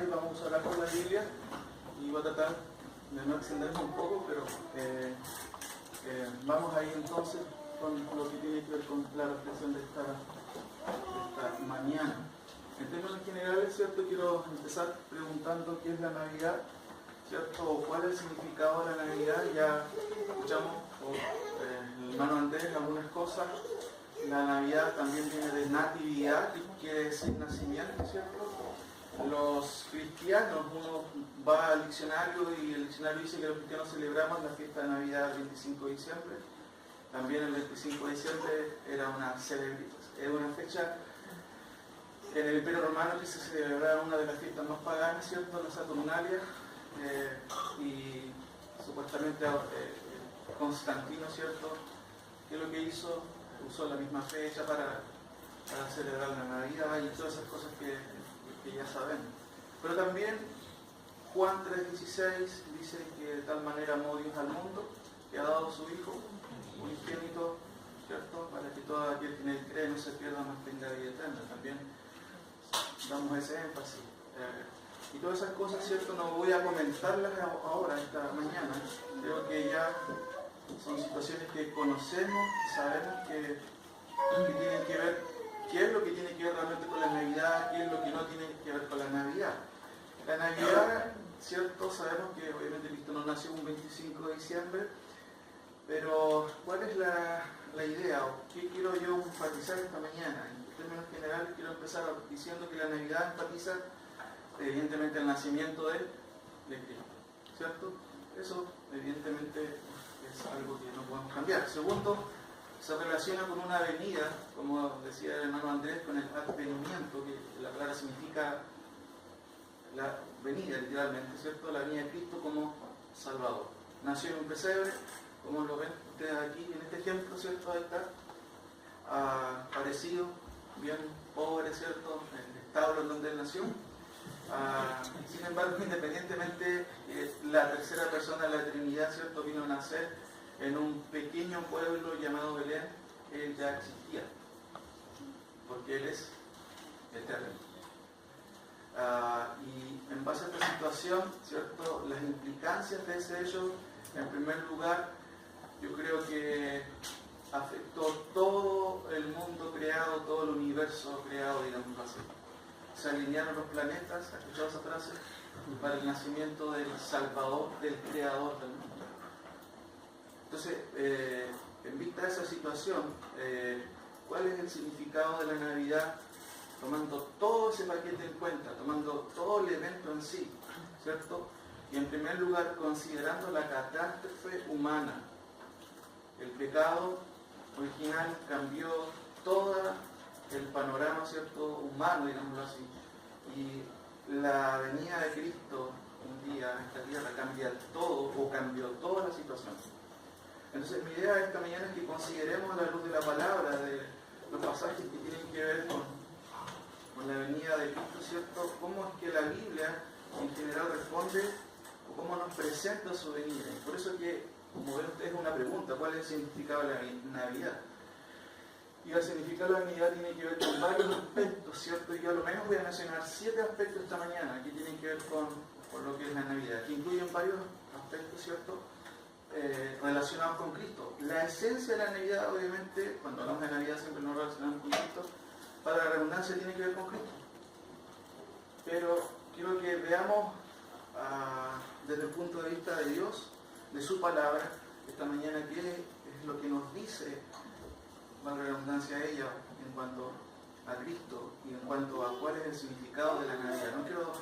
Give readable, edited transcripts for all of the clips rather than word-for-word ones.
y vamos a usar algo la Biblia y voy a tratar de no extenderme un poco, pero vamos ahí entonces con lo que tiene que ver con la reflexión de esta mañana. En términos generales, ¿cierto? Quiero empezar preguntando qué es la Navidad, ¿cierto? O cuál es el significado de la Navidad. Ya escuchamos por el hermano Andrés algunas cosas. La Navidad también viene de natividad, que quiere decir nacimiento, ¿cierto? Los cristianos, uno va al diccionario y el diccionario dice que los cristianos celebramos la fiesta de Navidad el 25 de diciembre. También el 25 de diciembre era una fecha en el Imperio Romano que se celebraba una de las fiestas más paganas, ¿cierto? La Saturnalia, y supuestamente Constantino, ¿cierto? ¿Qué es lo que hizo? Usó la misma fecha para celebrar la Navidad y todas esas cosas que ya sabemos. Pero también Juan 3:16 dice que de tal manera amó Dios al mundo que ha dado a su Hijo unigénito, ¿cierto? Para que todo aquel que en él cree no se pierda, más tenga vida eterna. También damos ese énfasis. Y todas esas cosas, ¿cierto? No voy a comentarlas ahora, esta mañana. Creo que ya son situaciones que conocemos, sabemos que tienen que ver, qué es lo que tiene que ver realmente con la Navidad, qué es lo que no tiene que ver con la Navidad. La Navidad, ¿cierto? Sabemos que obviamente Cristo no nació un 25 de diciembre, pero ¿cuál es la idea? ¿O qué quiero yo enfatizar esta mañana? En términos generales quiero empezar diciendo que la Navidad enfatiza evidentemente el nacimiento de Cristo, ¿cierto? Eso evidentemente es algo que no podemos cambiar. Segundo, se relaciona con una venida, como decía el hermano Andrés, con el advenimiento, que la palabra significa la venida, literalmente, ¿cierto? La venida de Cristo como Salvador. Nació en un pesebre, como lo ven ustedes aquí en este ejemplo, ¿cierto? Ahí está, parecido, bien pobre, ¿cierto? El establo en donde él nació. Sin embargo, independientemente, la tercera persona de la Trinidad, ¿cierto? Vino a nacer en un pequeño pueblo llamado Belén. Él ya existía, porque Él es eterno. Y en base a esta situación, ¿cierto? Las implicancias de ese hecho, en primer lugar, yo creo que afectó todo el mundo creado, todo el universo creado, digamos así. Se alinearon los planetas, ¿has escuchado esa frase? Para el nacimiento del Salvador, del Creador del mundo. Entonces, en vista de esa situación, ¿cuál es el significado de la Navidad? Tomando todo ese paquete en cuenta, tomando todo el evento en sí, ¿cierto? Y en primer lugar, considerando la catástrofe humana. El pecado original cambió todo el panorama, ¿cierto?, humano, digámoslo así. Y la venida de Cristo un día a esta tierra cambia todo, o cambió toda la situación. Entonces, mi idea esta mañana es que consideremos a la luz de la palabra, de los pasajes que tienen que ver con la venida de Cristo, ¿cierto?, cómo es que la Biblia en general responde, o cómo nos presenta su venida. Y por eso que, como ven ustedes, es una pregunta: ¿cuál es el significado de la Navidad? Y el significado de la Navidad tiene que ver con varios aspectos, ¿cierto? Y yo a lo menos voy a mencionar 7 aspectos esta mañana que tienen que ver con lo que es la Navidad, que incluyen varios aspectos, ¿cierto?, relacionados con Cristo. La esencia de la Navidad, obviamente, cuando hablamos de Navidad siempre nos relacionamos con Cristo, para la redundancia tiene que ver con Cristo. Pero quiero que veamos desde el punto de vista de Dios, de su palabra, esta mañana, qué es lo que nos dice, valga la redundancia a ella, en cuanto a Cristo y en cuanto a cuál es el significado de la Navidad. No quiero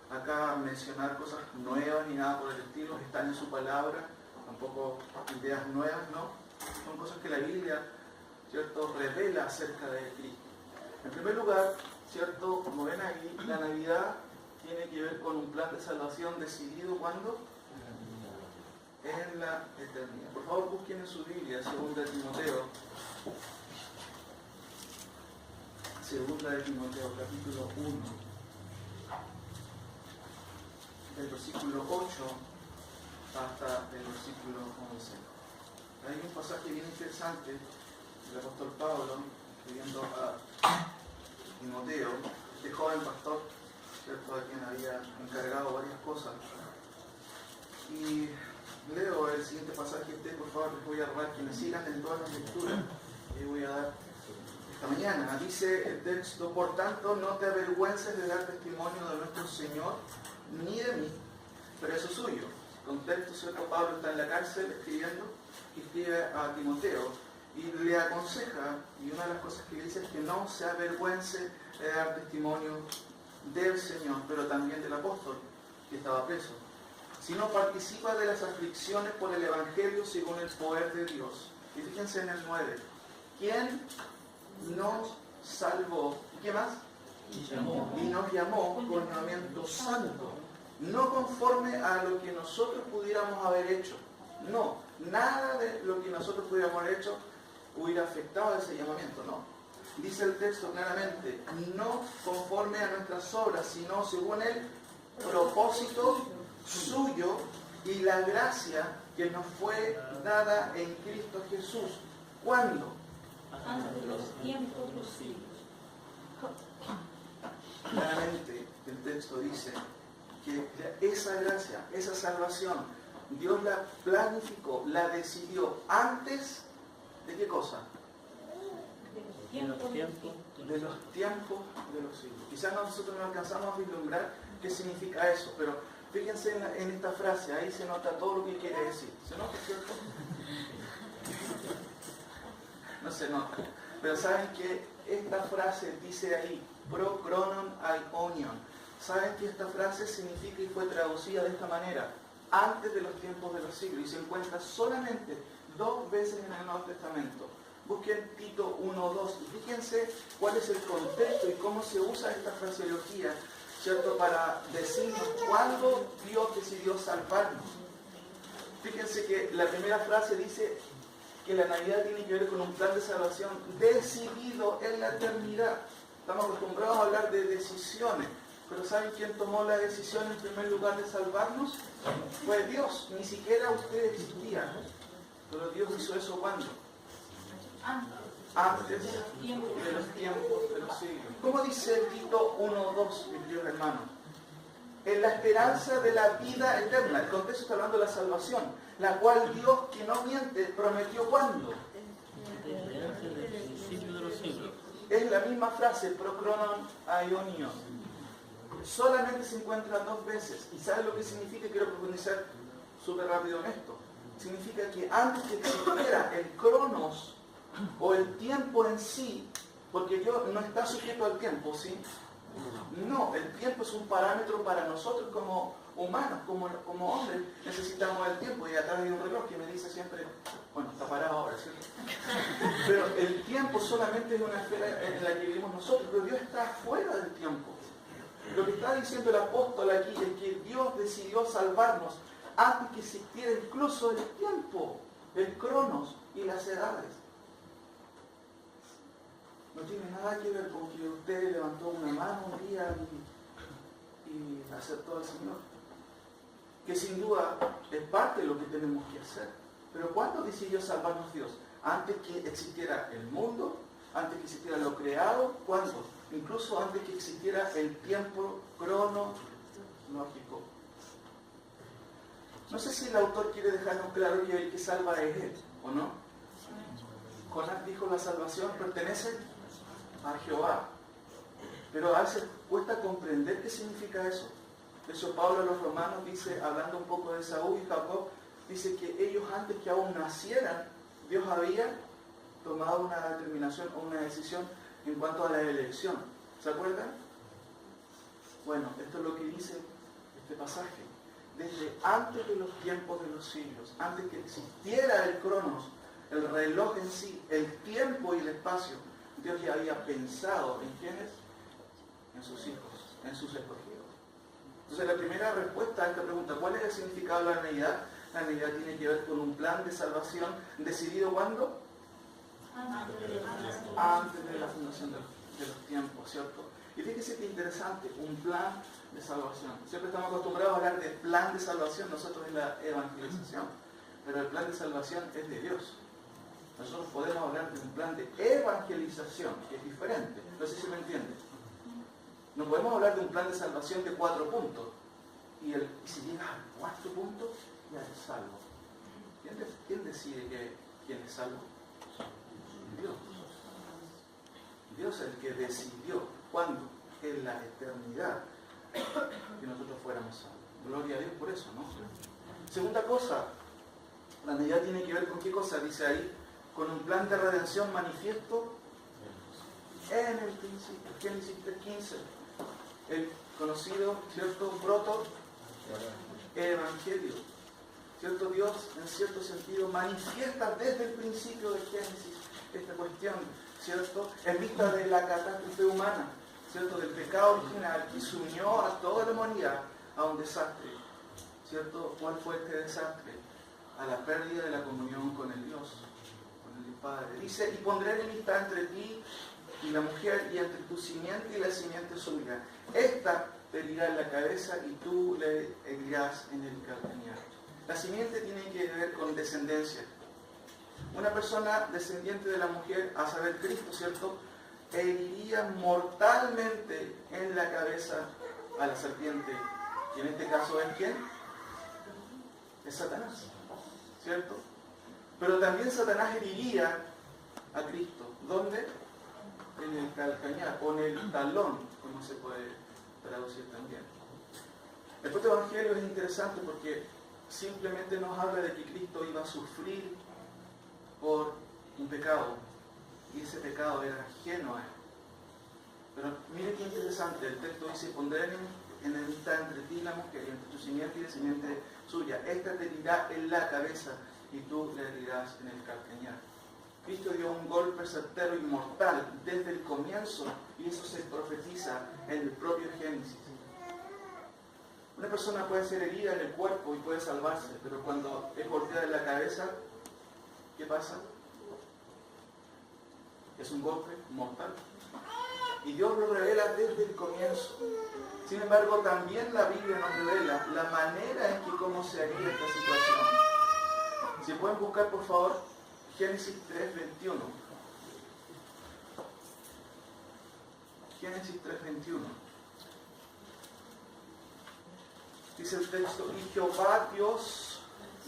acá mencionar cosas nuevas ni nada por el estilo, están en su palabra, tampoco ideas nuevas, ¿no? Son cosas que la Biblia, ¿cierto?, revela acerca de Cristo. En primer lugar, ¿cierto?, como ven ahí, la Navidad tiene que ver con un plan de salvación decidido ¿cuándo? En la eternidad. Por favor, busquen en su Biblia, 2 de Timoteo. 2 de Timoteo, capítulo 1, del versículo 8 hasta el versículo 11. Hay un pasaje bien interesante del apóstol Pablo, escribiendo a Timoteo, este joven pastor, ¿cierto? A quien había encargado varias cosas. Y leo el siguiente pasaje, por favor, les voy a rogar que me sigan en todas las lecturas que voy a dar esta mañana. Dice el texto: por tanto, no te avergüences de dar testimonio de nuestro Señor, ni de mí, pero eso es suyo. Contexto, ¿cierto? Pablo está en la cárcel escribiendo, y escribe a Timoteo, y le aconseja, y una de las cosas que le dice es que no se avergüence de dar testimonio del Señor, pero también del apóstol, que estaba preso, sino participa de las aflicciones por el Evangelio según el poder de Dios. Y fíjense en el 9. ¿Quién nos salvó? ¿Y qué más? Y nos llamó con llamamiento santo, no conforme a lo que nosotros pudiéramos haber hecho. No, nada de lo que nosotros pudiéramos haber hecho hubiera afectado a ese llamamiento, no. Dice el texto claramente, no conforme a nuestras obras, sino según el propósito suyo y la gracia que nos fue dada en Cristo Jesús. ¿Cuándo? Antes de los tiempos de los siglos. Claramente el texto dice que esa gracia, esa salvación, Dios la planificó, la decidió antes de ¿qué cosa? De los tiempos De los tiempos de los siglos. Quizás nosotros no alcanzamos a vislumbrar qué significa eso, pero fíjense en esta frase, ahí se nota todo lo que quiere decir. ¿Se nota, cierto? No se nota. Pero saben que esta frase dice ahí, pro chronon aionion. Saben que esta frase significa y fue traducida de esta manera, antes de los tiempos de los siglos, y se encuentra solamente 2 veces en el Nuevo Testamento. Busquen Tito 1:2 y fíjense cuál es el contexto y cómo se usa esta fraseología, ¿cierto?, para decirnos cuándo Dios decidió salvarnos. Fíjense que la primera frase dice que la Navidad tiene que ver con un plan de salvación decidido en la eternidad. Estamos acostumbrados a hablar de decisiones, pero ¿saben quién tomó la decisión en primer lugar de salvarnos? Fue Dios. Ni siquiera ustedes existían, pero Dios hizo eso ¿cuándo? Antes de los tiempos de los siglos. ¿Cómo dice Tito 1:2, mis queridos hermanos? En la esperanza de la vida eterna. El contexto está hablando de la salvación, la cual Dios, que no miente, prometió ¿cuándo? Es la misma frase, pro chronon aionion. Solamente se encuentra 2 veces. ¿Y saben lo que significa? Quiero profundizar súper rápido en esto. Significa que antes que existiera el cronos o el tiempo en sí, porque Dios no está sujeto al tiempo, ¿sí? No, el tiempo es un parámetro para nosotros como humanos, como hombres, necesitamos el tiempo. Y atrás hay un reloj que me dice siempre, bueno, está parado ahora, ¿cierto? Pero el tiempo solamente es una esfera en la que vivimos nosotros, pero Dios está fuera del tiempo. Lo que está diciendo el apóstol aquí es que Dios decidió salvarnos antes que existiera incluso el tiempo, el cronos y las edades. No tiene nada que ver con que usted levantó una mano un día y aceptó al Señor. Que sin duda es parte de lo que tenemos que hacer. Pero ¿cuándo decidió salvarnos Dios? Antes que existiera el mundo, antes que existiera lo creado, ¿cuándo? Incluso antes que existiera el tiempo cronológico. No sé si el autor quiere dejarnos claro que el que salva es Él, ¿o no? Jonás dijo la salvación pertenece a Jehová. Pero a veces cuesta comprender qué significa eso. De hecho, Pablo a los romanos dice, hablando un poco de Saúl y Jacob, dice que ellos antes que aún nacieran, Dios había tomado una determinación o una decisión en cuanto a la elección. ¿Se acuerdan? Bueno, esto es lo que dice este pasaje. Desde antes de los tiempos de los siglos, antes que existiera el cronos, el reloj en sí, el tiempo y el espacio, Dios ya había pensado en quiénes, en sus hijos, en sus escogidos. Entonces la primera respuesta a esta pregunta, ¿cuál es el significado de la Navidad? La Navidad tiene que ver con un plan de salvación decidido ¿cuándo? Antes de la fundación de los tiempos, ¿cierto? Y fíjese qué interesante, un plan de salvación. Siempre estamos acostumbrados a hablar de plan de salvación, nosotros en la evangelización, pero el plan de salvación es de Dios. Nosotros podemos hablar de un plan de evangelización, que es diferente. No sé si me entienden. No podemos hablar de un plan de salvación de 4 puntos. Y si llegas al 4 punto, ya eres salvo. ¿Quién decide quién es salvo? Dios. Dios es el que decidió cuándo, en la eternidad, que nosotros fuéramos salvos. Gloria a Dios por eso, ¿no? Segunda cosa, la Navidad tiene que ver con qué cosa, dice ahí, con un plan de redención manifiesto en el principio. Génesis 3:15. El conocido, ¿cierto? Proto Evangelio. ¿Cierto? Dios, en cierto sentido, manifiesta desde el principio de Génesis esta cuestión, ¿cierto? En vista de la catástrofe humana, ¿cierto? Del pecado original que se unió a toda la humanidad a un desastre, ¿cierto? ¿Cuál fue este desastre? A la pérdida de la comunión con el Dios, con el Padre. Dice, y pondré enemistad entre ti y la mujer, y entre tu simiente y la simiente suya. Esta te herirá en la cabeza y tú le herirás en el calcañar. La simiente tiene que ver con descendencia. Una persona descendiente de la mujer, a saber Cristo, ¿cierto?, heriría mortalmente en la cabeza a la serpiente. Y en este caso es ¿quién? Es Satanás, ¿cierto? Pero también Satanás heriría a Cristo. ¿Dónde? En el calcañar, o en el talón, como se puede traducir también. El propio Evangelio es interesante porque simplemente nos habla de que Cristo iba a sufrir por un pecado, y ese pecado era ajeno a él. Pero mire qué interesante, el texto dice, pondré enemistad entre ti y la mujer, y entre tu simiente y la simiente suya. Esta te herirá en la cabeza, y tú le herirás en el calcañar. Cristo dio un golpe certero y mortal desde el comienzo, y eso se profetiza en el propio Génesis. Una persona puede ser herida en el cuerpo y puede salvarse, pero cuando es golpeada en la cabeza, ¿qué pasa? Es un golpe mortal. Y Dios lo revela desde el comienzo. Sin embargo, también la Biblia nos revela la manera en que cómo se haría esta situación. Si pueden buscar, por favor, Génesis 3:21. Génesis 3:21. Dice el texto, y Jehová Dios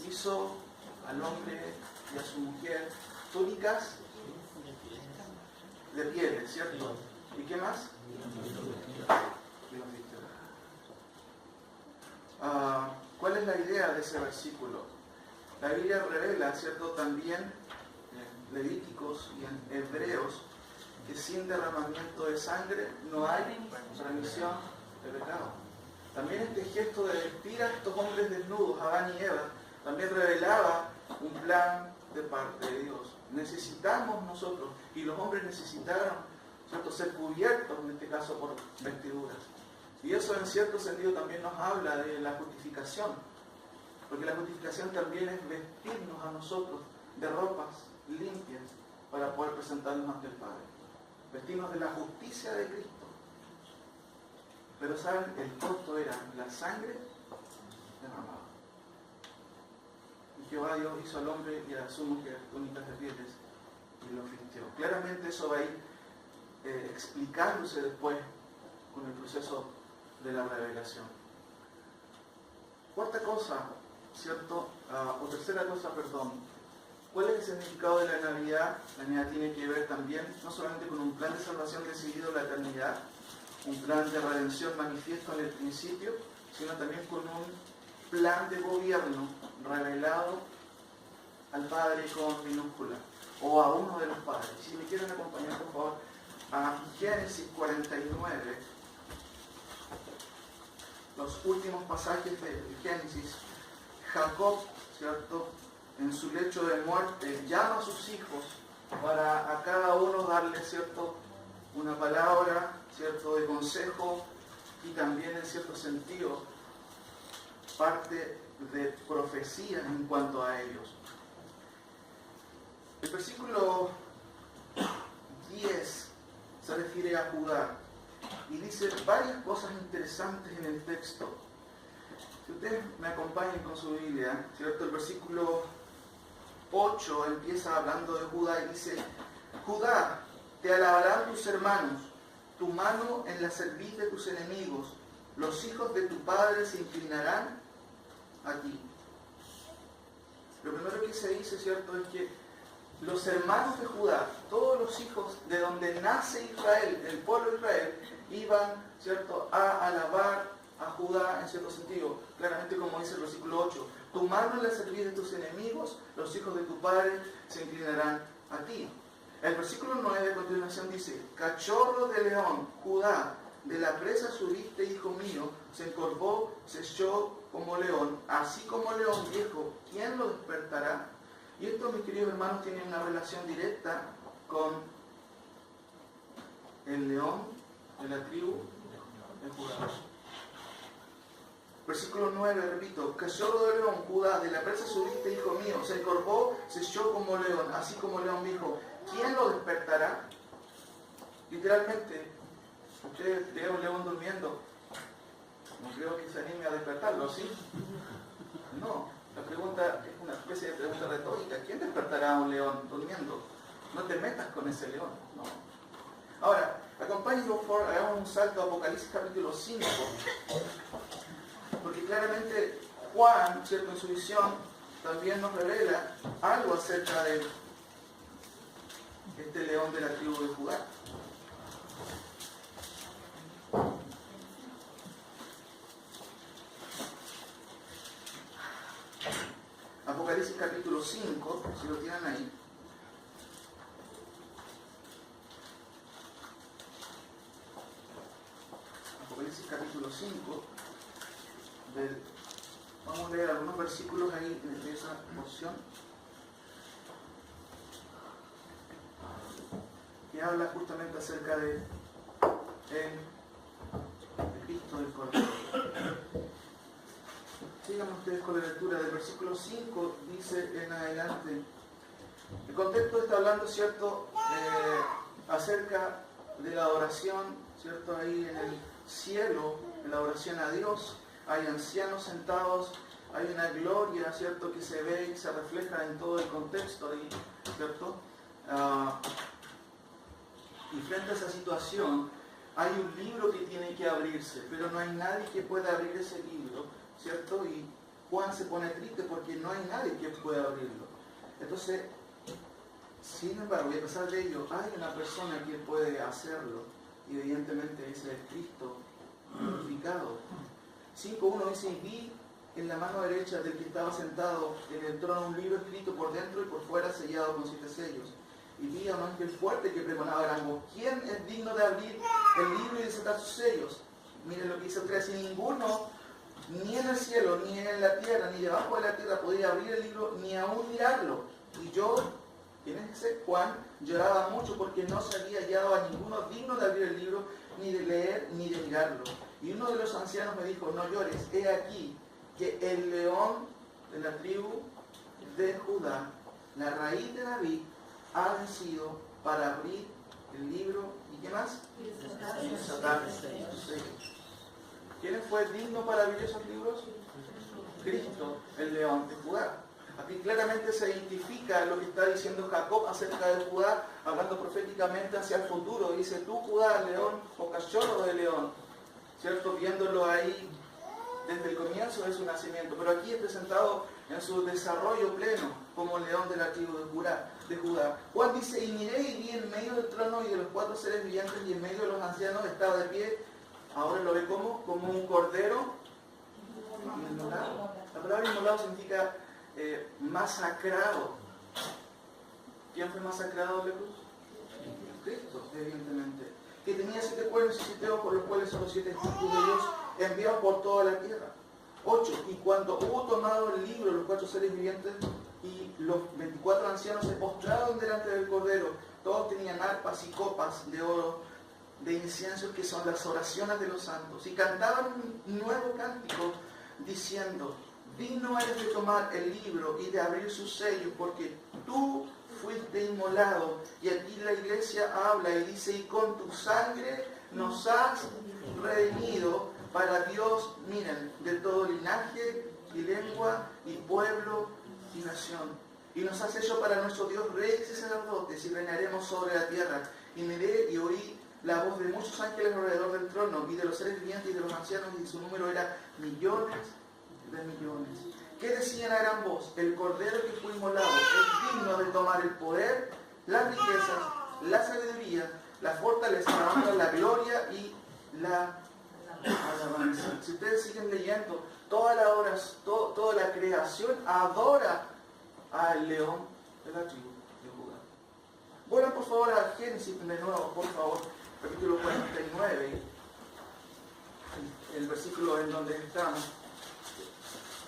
hizo al hombre y a su mujer túnicas de pieles, ¿cierto? ¿Y qué más? ¿Cuál es la idea de ese versículo? La Biblia revela, ¿cierto?, también en Levíticos y en Hebreos, que sin derramamiento de sangre no hay remisión de pecado. También este gesto de vestir a estos hombres desnudos, Adán y Eva, también revelaba un plan de parte de Dios. Necesitamos nosotros, y los hombres necesitaron, ¿cierto?, ser cubiertos, en este caso por vestiduras. Y eso en cierto sentido también nos habla de la justificación, porque la justificación también es vestirnos a nosotros de ropas limpias para poder presentarnos ante el Padre. Vestirnos de la justicia de Cristo. Pero ¿saben? El costo era la sangre derramada. Y Jehová Dios hizo al hombre y a su mujer túnicas de pieles y los vistió. Claramente eso va a ir explicándose después con el proceso de la revelación. Cuarta cosa, ¿cierto? O tercera cosa, perdón. ¿Cuál es el significado de la Navidad? La Navidad tiene que ver también, no solamente con un plan de salvación decidido en la eternidad, un plan de redención manifiesto en el principio, sino también con un plan de gobierno revelado al Padre con minúscula, o a uno de los padres. Si me quieren acompañar, por favor, a Génesis 49, los últimos pasajes de Génesis. Jacob, ¿cierto?, en su lecho de muerte, llama a sus hijos para a cada uno darle, ¿cierto?, una palabra, ¿cierto?, de consejo, y también en cierto sentido parte de profecía en cuanto a ellos. El versículo 10 se refiere a Judá y dice varias cosas interesantes en el texto. Si ustedes me acompañan con su Biblia, ¿cierto?, el versículo 8 empieza hablando de Judá y dice: Judá, te alabarán tus hermanos, tu mano en la cerviz de tus enemigos. Los hijos de tu padre se inclinarán a ti. Lo primero que se dice, ¿cierto?, es que los hermanos de Judá, todos los hijos de donde nace Israel, el pueblo de Israel, iban, ¿cierto?, a alabar a Judá en cierto sentido. Claramente, como dice el versículo 8, tu mano en la cerviz de tus enemigos, los hijos de tu padre se inclinarán a ti. El versículo 9 a continuación dice, cachorro de león, Judá, de la presa subiste, hijo mío, se encorvó, se echó como león, así como león viejo, ¿quién lo despertará? Y esto, mis queridos hermanos, tiene una relación directa con el león de la tribu de Judá. Versículo 9, repito, cachorro de león, Judá, de la presa subiste, hijo mío, se encorvó, se echó como león, así como león viejo, ¿quién lo despertará? Literalmente, usted ve a un león durmiendo, no creo que se anime a despertarlo, ¿sí? No, la pregunta es una especie de pregunta retórica. ¿Quién despertará a un león durmiendo? No te metas con ese león, no. Ahora, acompáñenme por favor, hagamos un salto a Apocalipsis capítulo 5, porque claramente Juan, ¿cierto?, en su visión también nos revela algo acerca de este león de la tribu de Judá. Apocalipsis capítulo 5, si lo tienen ahí. Apocalipsis capítulo 5, vamos a leer algunos versículos ahí de esa porción, que habla justamente acerca de Cristo del Cordero. Sigan ustedes con la lectura del versículo 5, dice en adelante. El contexto está hablando, ¿cierto?, acerca de la adoración, ¿cierto?, ahí en el cielo, en la oración a Dios. Hay ancianos sentados, hay una gloria, ¿cierto?, que se ve y se refleja en todo el contexto ahí, ¿cierto? Y frente a esa situación, hay un libro que tiene que abrirse, pero no hay nadie que pueda abrir ese libro, ¿cierto? Y Juan se pone triste porque no hay nadie que pueda abrirlo. Entonces, sin embargo, y a pesar de ello, hay una persona que puede hacerlo, y evidentemente ese es Cristo glorificado. 5.1 dice, y vi en la mano derecha del que estaba sentado en el trono un libro escrito por dentro y por fuera sellado con 7 sellos. Y vi a un ángel fuerte que pregonaba a gran voz, ¿quién es digno de abrir el libro y desatar sus sellos? Miren lo que dice el 3, y ninguno, ni en el cielo, ni en la tierra, ni debajo de la tierra podía abrir el libro, ni aún mirarlo. Y yo, ¿quién es ese? Juan, lloraba mucho porque no se había hallado a ninguno digno de abrir el libro, ni de leer, ni de mirarlo. Y uno de los ancianos me dijo, no llores, he aquí que el león de la tribu de Judá, la raíz de David, ha vencido para abrir el libro, ¿y qué más? Y desatar sus sellos. ¿Quién fue digno para abrir esos libros? Cristo, el león de Judá. Aquí claramente se identifica lo que está diciendo Jacob acerca de Judá, hablando proféticamente hacia el futuro. Dice, tú Judá, león o cachorro de león, ¿cierto? Viéndolo ahí desde el comienzo de su nacimiento. Pero aquí es presentado en su desarrollo pleno como león de la tribu de Judá. Juan dice, y miré y vi en medio del trono y de los 4 seres vivientes y en medio de los ancianos estaba de pie. Ahora lo ve como un cordero inmolado. La palabra inmolado significa masacrado. ¿Quién fue masacrado de la cruz? Cristo, evidentemente. Que tenía 7 cuernos y 7 ojos, los cuales son los 7 espíritus de Dios enviados por toda la tierra. 8. Y cuando hubo tomado el libro, los 4 seres vivientes y los 24 ancianos se postraron delante del cordero. Todos tenían arpas y copas de oro, de incienso, que son las oraciones de los santos, y cantaban un nuevo cántico diciendo, digno eres de tomar el libro y de abrir sus sellos, porque tú fuiste inmolado. Y aquí la iglesia habla y dice, y con tu sangre nos has redimido para Dios, miren, de todo linaje y lengua y pueblo y nación. Y nos has hecho para nuestro Dios reyes y sacerdotes, y reinaremos sobre la tierra. Y miré y oí la voz de muchos ángeles alrededor del trono, y de los seres vivientes y de los ancianos, y su número era millones de millones. ¿Qué decían a gran voz? El Cordero que fue inmolado es digno de tomar el poder, las riquezas, la sabiduría, la fortaleza, la honra, la gloria y la alabanza. Si ustedes siguen leyendo, toda la creación adora al león de la tribu de Judá. Vuelvan por favor a Génesis de nuevo, por favor, capítulo 49, el versículo en donde estamos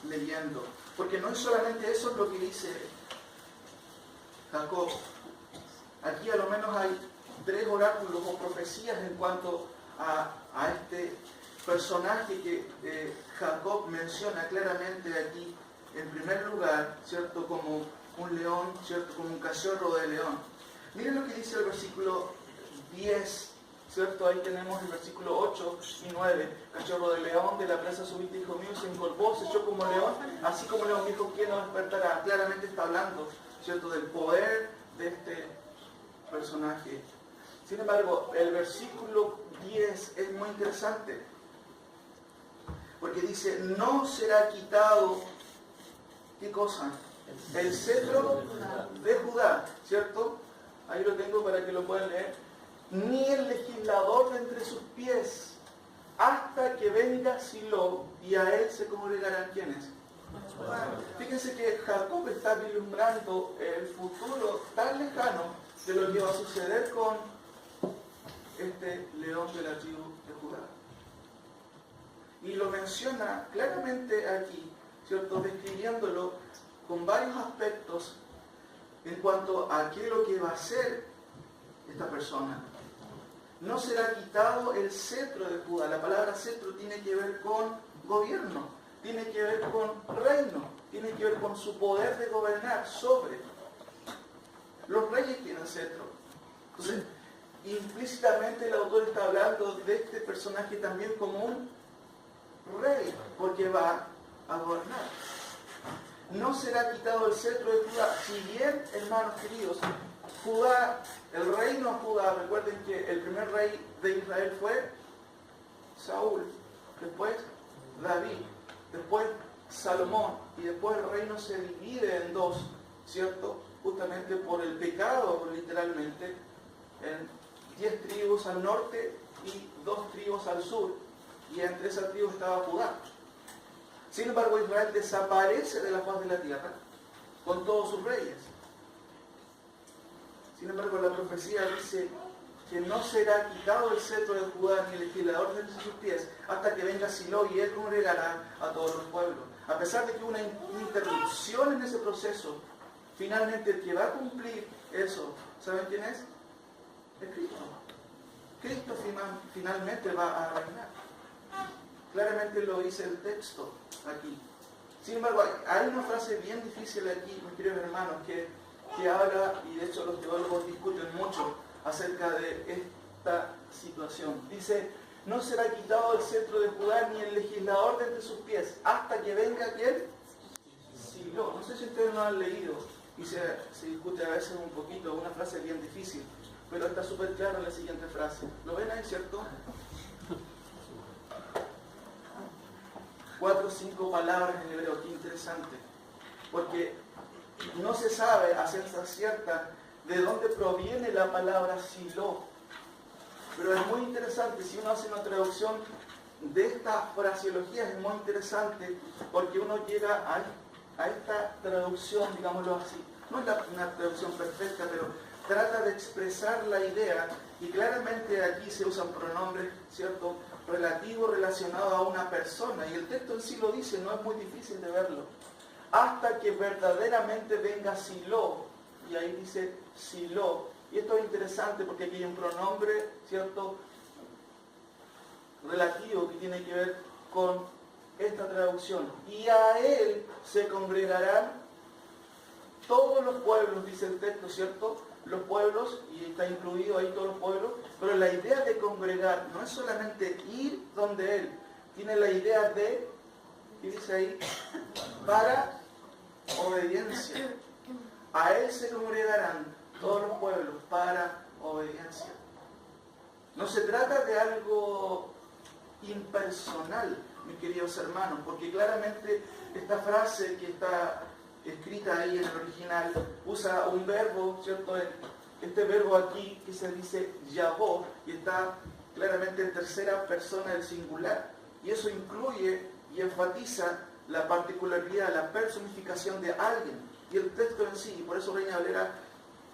leyendo. Porque no es solamente eso lo que dice Jacob. Aquí a lo menos hay 3 oráculos o profecías en cuanto a este personaje que Jacob menciona claramente aquí, en primer lugar, ¿cierto? Como un león, ¿cierto? Como un cachorro de león. Miren lo que dice el versículo 10, ¿cierto? Ahí tenemos el versículo 8 y 9. Cachorro de león, de la presa subiste, hijo mío, se encorvó, se echó como león, así como león viejo, ¿quién no despertará? Claramente está hablando, ¿cierto? Del poder de este personaje. Sin embargo, el versículo 10 es muy interesante, porque dice, no será quitado, ¿qué cosa? El cetro de Judá, ¿cierto? Ahí lo tengo para que lo puedan leer. Ni el legislador de entre sus pies, hasta que venga Silo, y a él se congregarán ¿quiénes? Fíjense que Jacob está vislumbrando el futuro tan lejano de lo que va a suceder con este león de la tribu de Judá. Y lo menciona claramente aquí, ¿cierto? Describiéndolo con varios aspectos en cuanto a qué es lo que va a hacer esta persona. No será quitado el cetro de Judá. La palabra cetro tiene que ver con gobierno, tiene que ver con reino, tiene que ver con su poder de gobernar sobre. Los reyes tienen cetro. Entonces, implícitamente el autor está hablando de este personaje también como un rey, porque va a gobernar. No será quitado el cetro de Judá. Si bien, hermanos queridos, Judá, el reino de Judá, recuerden que el primer rey de Israel fue Saúl, después David, después Salomón, y después el reino se divide en 2, ¿cierto? Justamente por el pecado, literalmente, en 10 tribus al norte y 2 tribus al sur, y entre esas tribus estaba Judá. Sin embargo, Israel desaparece de la faz de la tierra con todos sus reyes. Sin embargo, la profecía dice que no será quitado el cetro de Judá ni el legislador de sus pies hasta que venga Silo y él congregará a todos los pueblos. A pesar de que hubo una interrupción en ese proceso, finalmente el que va a cumplir eso, ¿saben quién es? Es Cristo. Cristo finalmente va a reinar. Claramente lo dice el texto aquí. Sin embargo, hay una frase bien difícil aquí, mis queridos hermanos, que habla, y de hecho los teólogos discuten mucho acerca de esta situación. Dice, no será quitado el cetro de Judá ni el legislador de entre sus pies, hasta que venga ¿quién? Silo. No sé si ustedes lo han leído, y se discute a veces un poquito, una frase bien difícil, pero está súper claro en la siguiente frase. ¿Lo ven ahí, cierto? 4 o 5 palabras en hebreo, qué interesante, porque no se sabe a ciencia cierta de dónde proviene la palabra Silo, pero es muy interesante. Si uno hace una traducción de esta fraseología, es muy interesante porque uno llega a esta traducción, digámoslo así, no es una traducción perfecta, pero trata de expresar la idea, y claramente aquí se usan pronombres, ¿cierto?, relativos relacionados a una persona, y el texto en sí lo dice, no es muy difícil de verlo. Hasta que verdaderamente venga Silo, y ahí dice Silo, y esto es interesante porque aquí hay un pronombre, ¿cierto?, relativo que tiene que ver con esta traducción. Y a él se congregarán todos los pueblos, dice el texto, ¿cierto? Los pueblos, y está incluido ahí todos los pueblos, pero la idea de congregar no es solamente ir donde él, tiene la idea de, ¿qué dice ahí? Para obediencia. A él se congregarán todos los pueblos para obediencia. No se trata de algo impersonal, mis queridos hermanos, porque claramente esta frase que está escrita ahí en el original usa un verbo, ¿cierto? Este verbo aquí que se dice yabó y está claramente en tercera persona del singular, y eso incluye y enfatiza la particularidad, la personificación de alguien. Y el texto en sí, y por eso Reina Valera,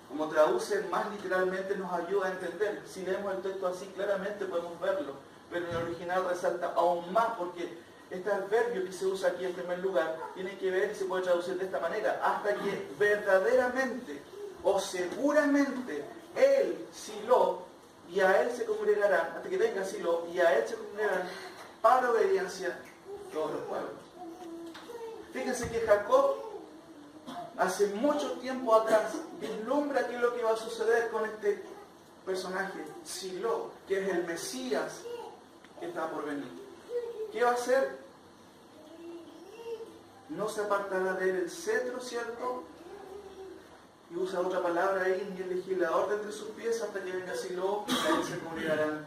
como traduce más literalmente, nos ayuda a entender. Si leemos el texto así, claramente podemos verlo, pero en el original resalta aún más, porque este adverbio que se usa aquí en primer lugar tiene que ver y se puede traducir de esta manera: hasta que verdaderamente o seguramente él, Silo, y a él se congregarán, hasta que venga Silo, y a él se congregarán para obediencia todos los pueblos. Fíjense que Jacob, hace mucho tiempo atrás, vislumbra qué es lo que va a suceder con este personaje, Silo, que es el Mesías que está por venir. ¿Qué va a hacer? No se apartará de él el cetro, ¿cierto? Y usa otra palabra ahí, ni el legislador de entre sus pies, hasta que venga Silo, y a él se congregarán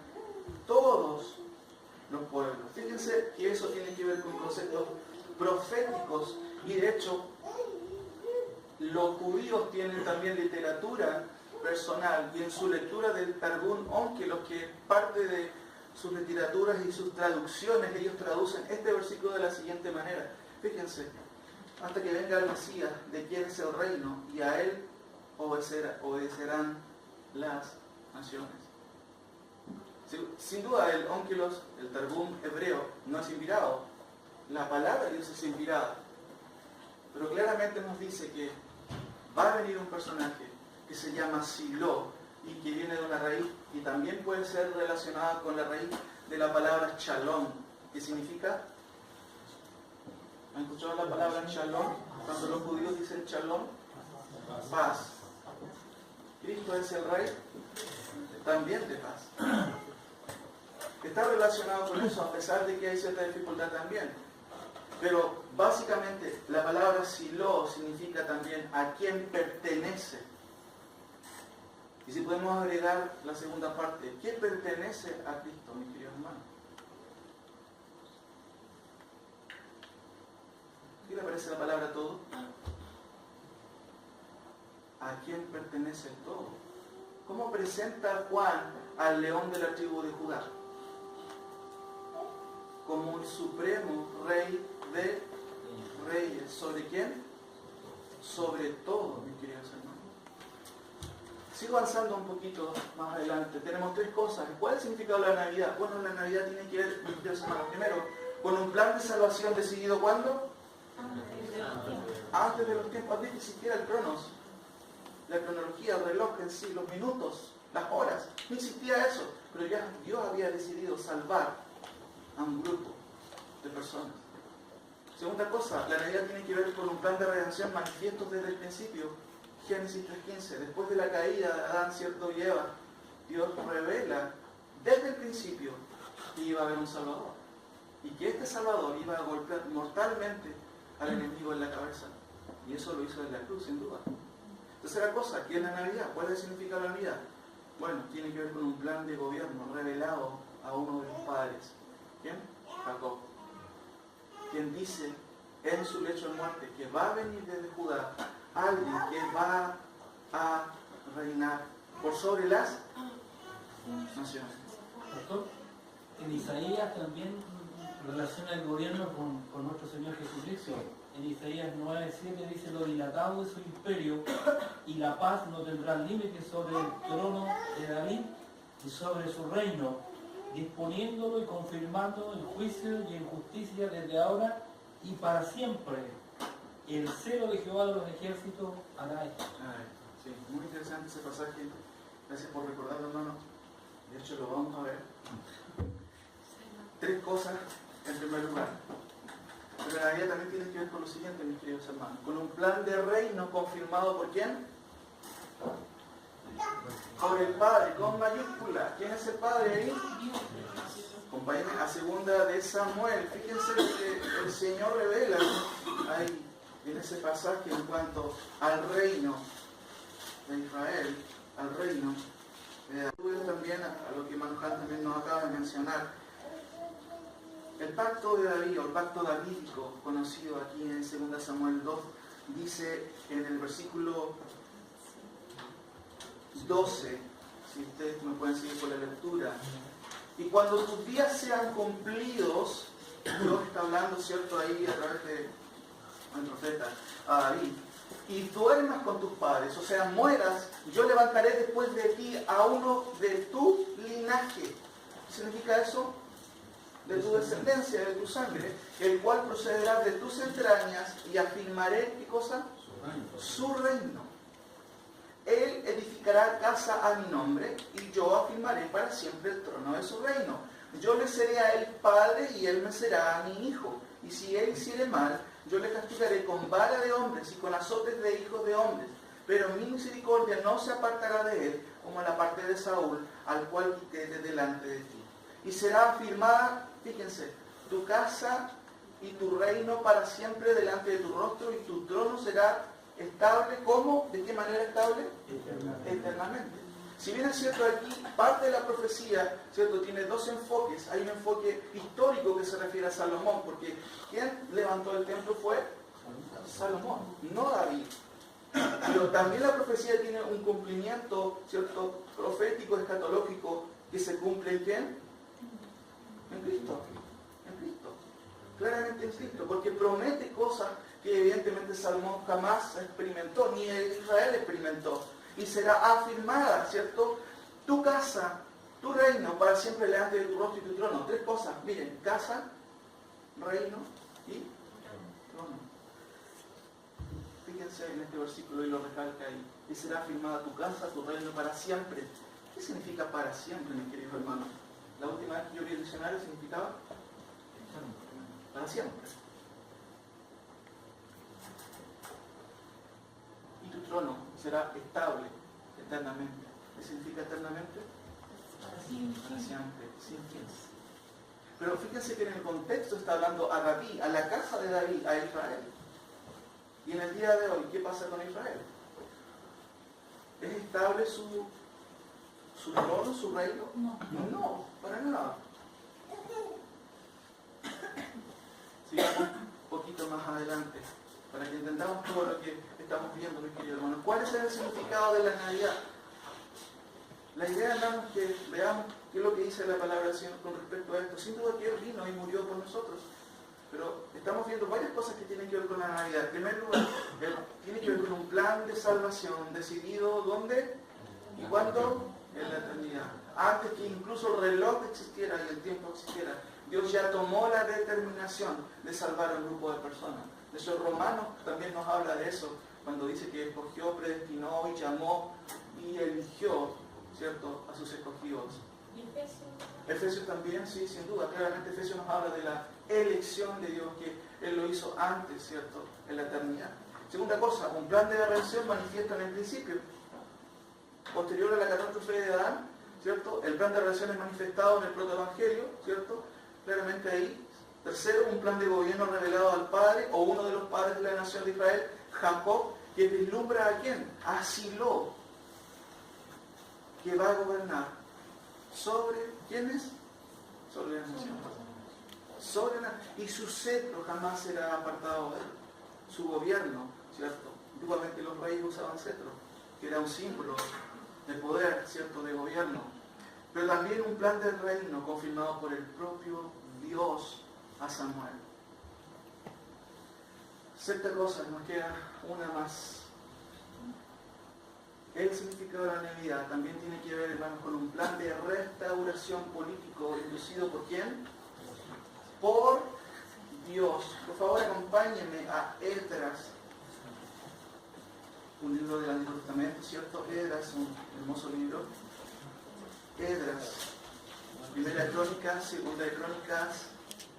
todos los pueblos. Fíjense que eso tiene que ver con conceptos proféticos, y de hecho los judíos tienen también literatura personal, y en su lectura del Targum Onkelos, que parte de sus literaturas y sus traducciones, ellos traducen este versículo de la siguiente manera. Fíjense: hasta que venga el Mesías, de quien es el reino, y a él obedecerán las naciones. Sin duda el Onkelos, el Targum hebreo, no es inspirado. La palabra de Dios es inspirada. Pero claramente nos dice que va a venir un personaje que se llama Silo y que viene de una raíz, y también puede ser relacionada con la raíz de la palabra shalom, que significa... ¿Han escuchado la palabra shalom? Cuando los judíos dicen shalom, paz. Cristo es el rey también de paz. Está relacionado con eso, a pesar de que hay cierta dificultad también. Pero básicamente la palabra Silo significa también a quien pertenece. Y si podemos agregar la segunda parte, ¿quién pertenece a Cristo, mis queridos hermanos? ¿Qué le parece la palabra todo? ¿A quién pertenece el todo? ¿Cómo presenta Juan al león de la tribu de Judá? Como el supremo rey de reyes. ¿Sobre quién? Sobre todo, mis queridos hermanos. Sigo avanzando un poquito más adelante. Tenemos tres cosas. ¿Cuál es el significado de la Navidad? Bueno, la Navidad tiene que ver, mis queridos hermanos, primero, con un plan de salvación decidido ¿cuándo? Antes de los tiempos, antes que existiera el cronos. La cronología, el reloj en sí, los minutos, las horas. No existía eso. Pero ya Dios había decidido salvar a un grupo de personas. Segunda cosa, la Navidad tiene que ver con un plan de redención manifiesto desde el principio. Génesis 3:15, después de la caída de Adán, cierto, y Eva, Dios revela desde el principio que iba a haber un Salvador. Y que este Salvador iba a golpear mortalmente al enemigo en la cabeza. Y eso lo hizo en la cruz, sin duda. Tercera cosa, ¿qué es la Navidad? ¿Cuál es el significado de la Navidad? Bueno, tiene que ver con un plan de gobierno revelado a uno de los padres. ¿Quién? Jacob. Quien dice en su lecho de muerte que va a venir desde Judá alguien que va a reinar por sobre las naciones. Pastor, en Isaías también relaciona el gobierno con nuestro Señor Jesucristo. En Isaías 9:7 dice: lo dilatado de su imperio y la paz no tendrán límite sobre el trono de David y sobre su reino, disponiéndolo y confirmando en juicio y en justicia desde ahora y para siempre. El celo de Jehová de los ejércitos hará esto. Sí, muy interesante ese pasaje. Gracias por recordarlo, hermano. De hecho, lo vamos a ver. Tres cosas en primer lugar. Pero la Navidad también tiene que ver con lo siguiente, mis queridos hermanos. Con un plan de reino confirmado por ¿quién? Por el Padre, con mayúscula. ¿Quién es el Padre ahí? Acompáñenme a segunda de Samuel. Fíjense que el Señor revela ahí en ese pasaje en cuanto al reino de Israel, al reino de también a lo que Manuel también nos acaba de mencionar. El pacto de David, o el pacto davídico, conocido aquí en 2 Samuel 2, dice en el versículo 12, si ustedes me pueden seguir por la lectura, y cuando tus días sean cumplidos, Dios está hablando, ¿cierto?, ahí a través del profeta a David, y duermas con tus padres, o sea, mueras, yo levantaré después de ti a uno de tu linaje. ¿Qué significa eso? De tu descendencia, de tu sangre, el cual procederá de tus entrañas, y afirmaré, ¿qué cosa? Su reino. Él edificará casa a mi nombre, y yo afirmaré para siempre el trono de su reino. Yo le seré a él padre, y él me será a mi hijo. Y si él hiciere mal, yo le castigaré con vara de hombres y con azotes de hijos de hombres. Pero mi misericordia no se apartará de él, como la parte de Saúl, al cual quité de delante de ti. Y será afirmada, fíjense, tu casa y tu reino para siempre delante de tu rostro, y tu trono será estable. ¿Cómo? ¿De qué manera estable? Eternamente. Si bien es cierto, aquí parte de la profecía, ¿cierto?, tiene dos enfoques. Hay un enfoque histórico que se refiere a Salomón, porque quien levantó el templo fue Salomón, no David. Pero también la profecía tiene un cumplimiento, ¿cierto?, profético, escatológico, que se cumple ¿en quién? En Cristo. En Cristo. Claramente en Cristo, porque promete cosas que evidentemente Salomón jamás experimentó, ni Israel experimentó. Y será afirmada, ¿cierto?, tu casa, tu reino, para siempre delante de tu rostro y tu trono. Tres cosas, miren, casa, reino y trono. Fíjense en este versículo y lo recalca ahí. Y será afirmada tu casa, tu reino para siempre. ¿Qué significa para siempre, mis queridos hermanos? La última vez que yo vi el diccionario significaba para siempre. Y tu trono será estable eternamente. ¿Qué significa eternamente? Para siempre, sin fin. Pero fíjense que en el contexto está hablando a David, a la casa de David, a Israel. Y en el día de hoy, ¿qué pasa con Israel? ¿Es estable su trono, su reino? No, para nada. Sigamos un poquito más adelante, para que entendamos todo lo que estamos viendo, mis queridos hermanos. ¿Cuál es el significado de la Navidad? La idea, hermanos, es que veamos qué es lo que dice la palabra del Señor con respecto a esto. Sin duda que Él vino y murió por nosotros, pero estamos viendo varias cosas que tienen que ver con la Navidad. En primer lugar, tiene que ver con un plan de salvación decidido ¿dónde? ¿Y cuándo? En la eternidad. Antes que incluso el reloj existiera y el tiempo existiera, Dios ya tomó la determinación de salvar a un grupo de personas. De hecho, Romanos también nos habla de eso, cuando dice que escogió, predestinó y llamó y eligió, ¿cierto?, a sus escogidos. ¿Y Efesios? Efesios también, sí, sin duda. Claramente Efesios nos habla de la elección de Dios, que Él lo hizo antes, ¿cierto?, en la eternidad. Segunda cosa, un plan de redención manifiesto en el principio. Posterior a la catástrofe de Adán, ¿cierto?, el plan de redención es manifestado en el protoevangelio, ¿cierto?, claramente ahí. Tercero, un plan de gobierno revelado al Padre, o uno de los padres de la nación de Israel, Jacob, que vislumbra a quién? A Silo, que va a gobernar sobre, ¿quiénes? Sobre la nación. Y su cetro jamás será apartado de él. Su gobierno, ¿cierto? Antiguamente los reyes usaban cetro, que era un símbolo de poder, ¿cierto?, de gobierno. Pero también un plan de reino confirmado por el propio Dios a Samuel. Sexta cosa, nos queda una más. El significado de la Navidad también tiene que ver, hermanos, con un plan de restauración político inducido por ¿quién? Por Dios. Por favor, acompáñenme a Esdras, un libro del Antiguo Testamento, ¿cierto? Esdras, un hermoso libro. Esdras, Primera de Crónicas, Segunda de Crónicas,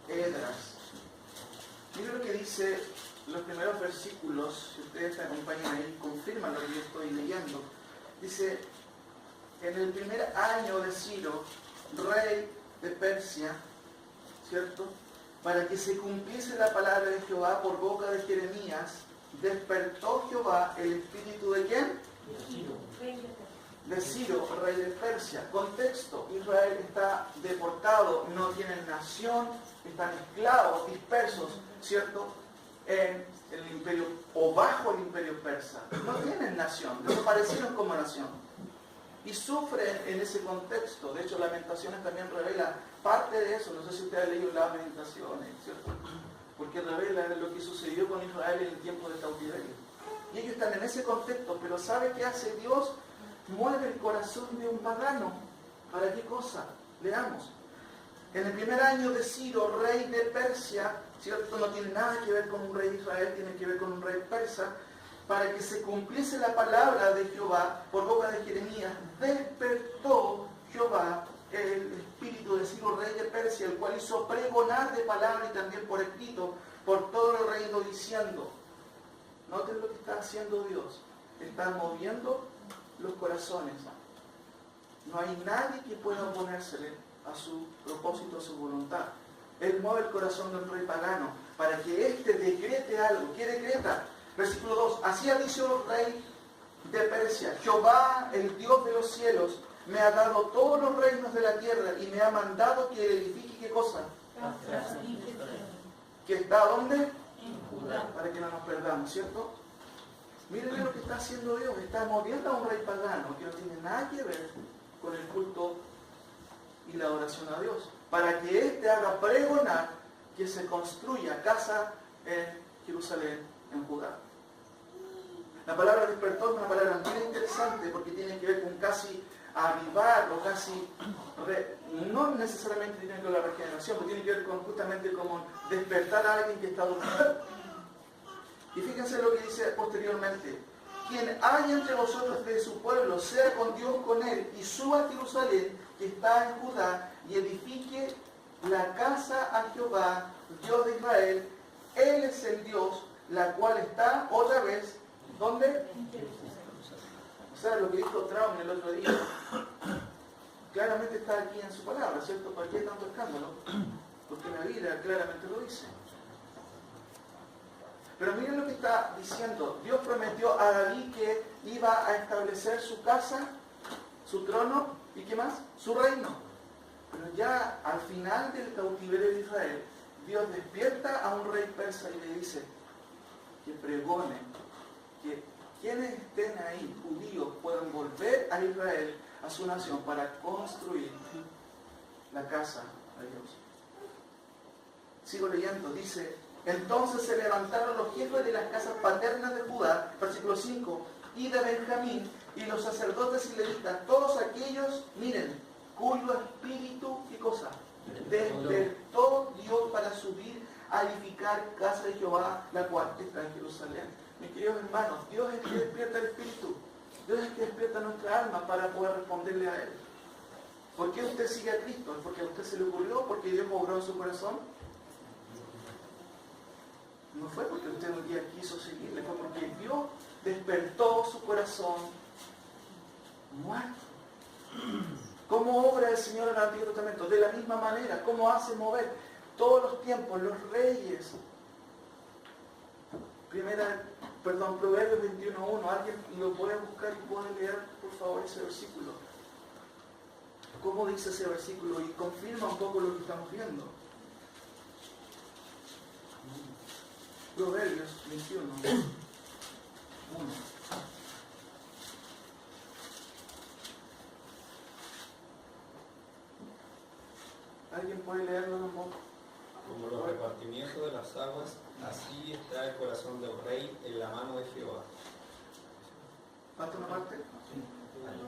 Esdras. Miren lo que dice los primeros versículos, si ustedes me acompañan ahí, confirman lo que yo estoy leyendo. Dice, en el primer año de Ciro, rey de Persia, ¿cierto?, para que se cumpliese la palabra de Jehová por boca de Jeremías, despertó Jehová el espíritu de ¿quién? de Ciro, rey de Persia. Contexto: Israel está deportado, no tienen nación, están esclavos, dispersos, ¿cierto?, en el imperio o bajo el imperio persa. No tienen nación, desaparecieron como nación. Y sufren en ese contexto. De hecho, Lamentaciones también revela parte de eso. No sé si usted ha leído las Lamentaciones, ¿cierto? Porque revela lo que sucedió con Israel en el tiempo de cautiverio. Y ellos están en ese contexto, pero ¿sabe qué hace Dios? Mueve el corazón de un pagano. ¿Para qué cosa? Leamos. En el primer año de Ciro, rey de Persia, ¿cierto? No tiene nada que ver con un rey de Israel, tiene que ver con un rey persa. Para que se cumpliese la palabra de Jehová por boca de Jeremías, despertó Jehová el espíritu de Ciro, rey de Persia, el cual hizo pregonar de palabra y también por escrito por todo el reino, diciendo. Noten lo que está haciendo Dios. Está moviendo los corazones. No hay nadie que pueda oponérsele a su propósito, a su voluntad. Él mueve el corazón del rey pagano para que éste decrete algo. ¿Qué decreta? Versículo 2. Así ha dicho el rey de Persia: Jehová, el Dios de los cielos, me ha dado todos los reinos de la tierra y me ha mandado que edifique, ¿qué cosa? ¿Que está dónde? En Judá. Para que no nos perdamos, ¿cierto? Miren lo que está haciendo Dios. Está moviendo a un rey pagano que no tiene nada que ver con el culto y la oración a Dios, para que éste haga pregonar que se construya casa en Jerusalén, en Judá. La palabra despertó es una palabra muy interesante porque tiene que ver con casi avivar o casi, no necesariamente tiene que ver con la regeneración, pero tiene que ver con justamente como despertar a alguien que está durmiendo. Y fíjense lo que dice posteriormente: quien haya entre vosotros de su pueblo, sea con Dios con él, y suba a Jerusalén, que está en Judá, y edifique la casa a Jehová, Dios de Israel. Él es el Dios, la cual está otra vez, ¿dónde? O sea, lo que dijo Traum el otro día, claramente está aquí en su palabra, ¿cierto? ¿Para qué tanto escándalo? Porque la Biblia claramente lo dice. Pero miren lo que está diciendo. Dios prometió a David que iba a establecer su casa, su trono, ¿y qué más? Su reino. Pero ya al final del cautiverio de Israel, Dios despierta a un rey persa y le dice que pregone, que quienes estén ahí, judíos, puedan volver a Israel, a su nación, para construir la casa de Dios. Sigo leyendo, dice: entonces se levantaron los jefes de las casas paternas de Judá, versículo 5, y de Benjamín, y los sacerdotes y levitas, todos aquellos, miren, cuyo espíritu, ¿qué cosa? Despertó Dios para subir a edificar casa de Jehová, la cual está en Jerusalén. Mis queridos hermanos, Dios es el que despierta el espíritu. Dios es el que despierta nuestra alma para poder responderle a Él. ¿Por qué usted sigue a Cristo? ¿Es porque a usted se le ocurrió? ¿Porque Dios obró en su corazón? No fue porque usted un día quiso seguirle, fue porque Dios despertó su corazón muerto. ¿Cómo obra el Señor en el Antiguo Testamento? De la misma manera. ¿Cómo hace mover todos los tiempos, los reyes? Proverbios 21.1. ¿Alguien lo puede buscar y puede leer, por favor, ese versículo? ¿Cómo dice ese versículo? Y confirma un poco lo que estamos viendo. Proverbios 21.1. ¿Alguien puede leerlo un poco? Como los repartimientos de las aguas, así está el corazón del rey en la mano de Jehová. ¿Falta una parte?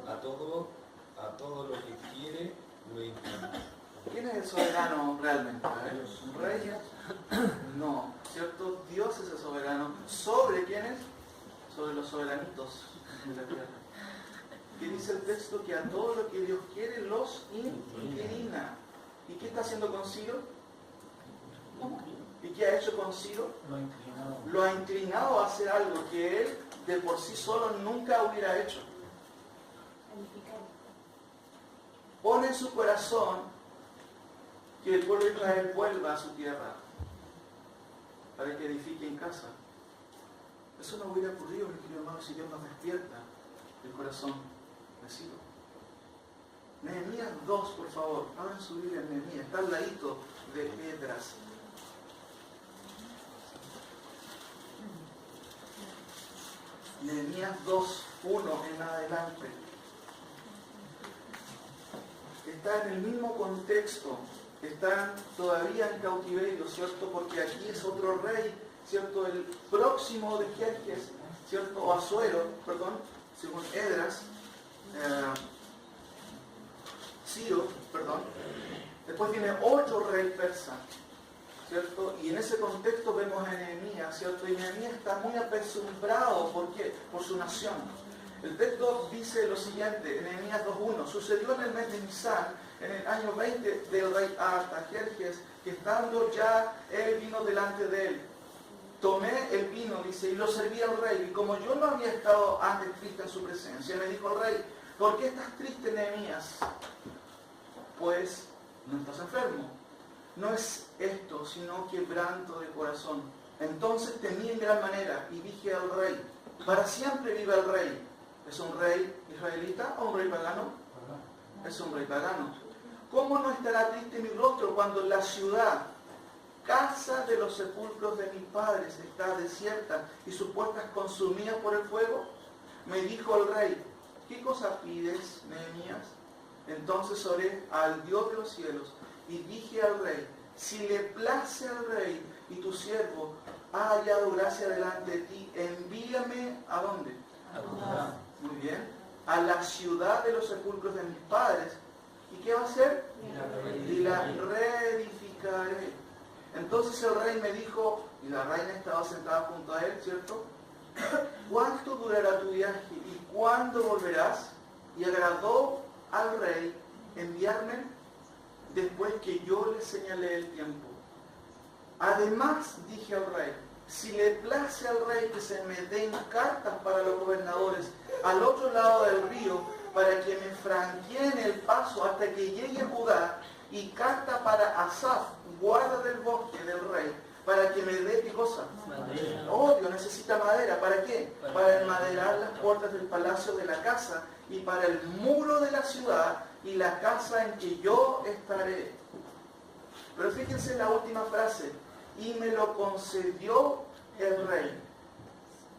A todo lo que quiere lo inclina. ¿Quién es el soberano realmente? ¿Un rey? No, ¿cierto? Dios es el soberano. ¿Sobre quiénes? Sobre los soberanitos de la tierra. ¿Qué dice el texto? Que a todo lo que Dios quiere los inclina. ¿Y qué está haciendo con Ciro? ¿Y qué ha hecho con Ciro? Lo ha inclinado a hacer algo que él de por sí solo nunca hubiera hecho. Pone en su corazón que el pueblo de Israel vuelva a su tierra para que edifique en casa. Eso no hubiera ocurrido, mis queridos hermanos, si Dios nos despierta el corazón de bendecido. Nehemías 2, por favor. Abran su Biblia en Nehemías. Está al ladito de Esdras. Nehemías 2, 1 en adelante. Está en el mismo contexto. Están todavía en cautiverio, ¿cierto? Porque aquí es otro rey, ¿cierto? El próximo de Jerjes, ¿cierto? O Asuero, perdón, según Esdras. Ciro, perdón. Después viene otro rey persa, ¿cierto? Y en ese contexto vemos a Nehemías, ¿cierto? Y Nehemías está muy apesumbrado, ¿por qué? Por su nación. El texto dice lo siguiente, en Nehemías 2.1, sucedió en el mes de Nisan, en el año 20 del rey Artajerjes, que estando ya él vino delante de él. Tomé el vino, dice, y lo serví al rey, y como yo no había estado antes triste en su presencia, me dijo el rey, ¿por qué estás triste, Nehemías? Pues no estás enfermo. No es esto, sino quebranto de corazón. Entonces temí en gran manera y dije al rey, para siempre viva el rey. ¿Es un rey israelita o un rey pagano? Es un rey pagano. ¿Cómo no estará triste mi rostro cuando la ciudad, casa de los sepulcros de mis padres, está desierta y sus puertas consumidas por el fuego? Me dijo el rey, ¿qué cosa pides, Nehemías? Entonces oré al Dios de los cielos y dije al rey, si le place al rey y tu siervo ha hallado gracia delante de ti, envíame ¿a dónde? A Judá. Muy bien. A la ciudad de los sepulcros de mis padres. ¿Y qué va a hacer? Y la reedificaré. Entonces el rey me dijo, y la reina estaba sentada junto a él, ¿cierto? ¿Cuánto durará tu viaje y cuándo volverás? Y agradó al rey enviarme después que yo le señalé el tiempo. Además dije al rey, si le place al rey que se me den cartas para los gobernadores al otro lado del río, para que me franqueen el paso hasta que llegue a Judá, y carta para Asaf, guarda del bosque del rey, para que me dé ¿qué cosa? Madera. Oh, Dios necesita madera. ¿Para qué? Para enmaderar las puertas del palacio de la casa y para el muro de la ciudad y la casa en que yo estaré. Pero fíjense en la última frase. Y me lo concedió el rey.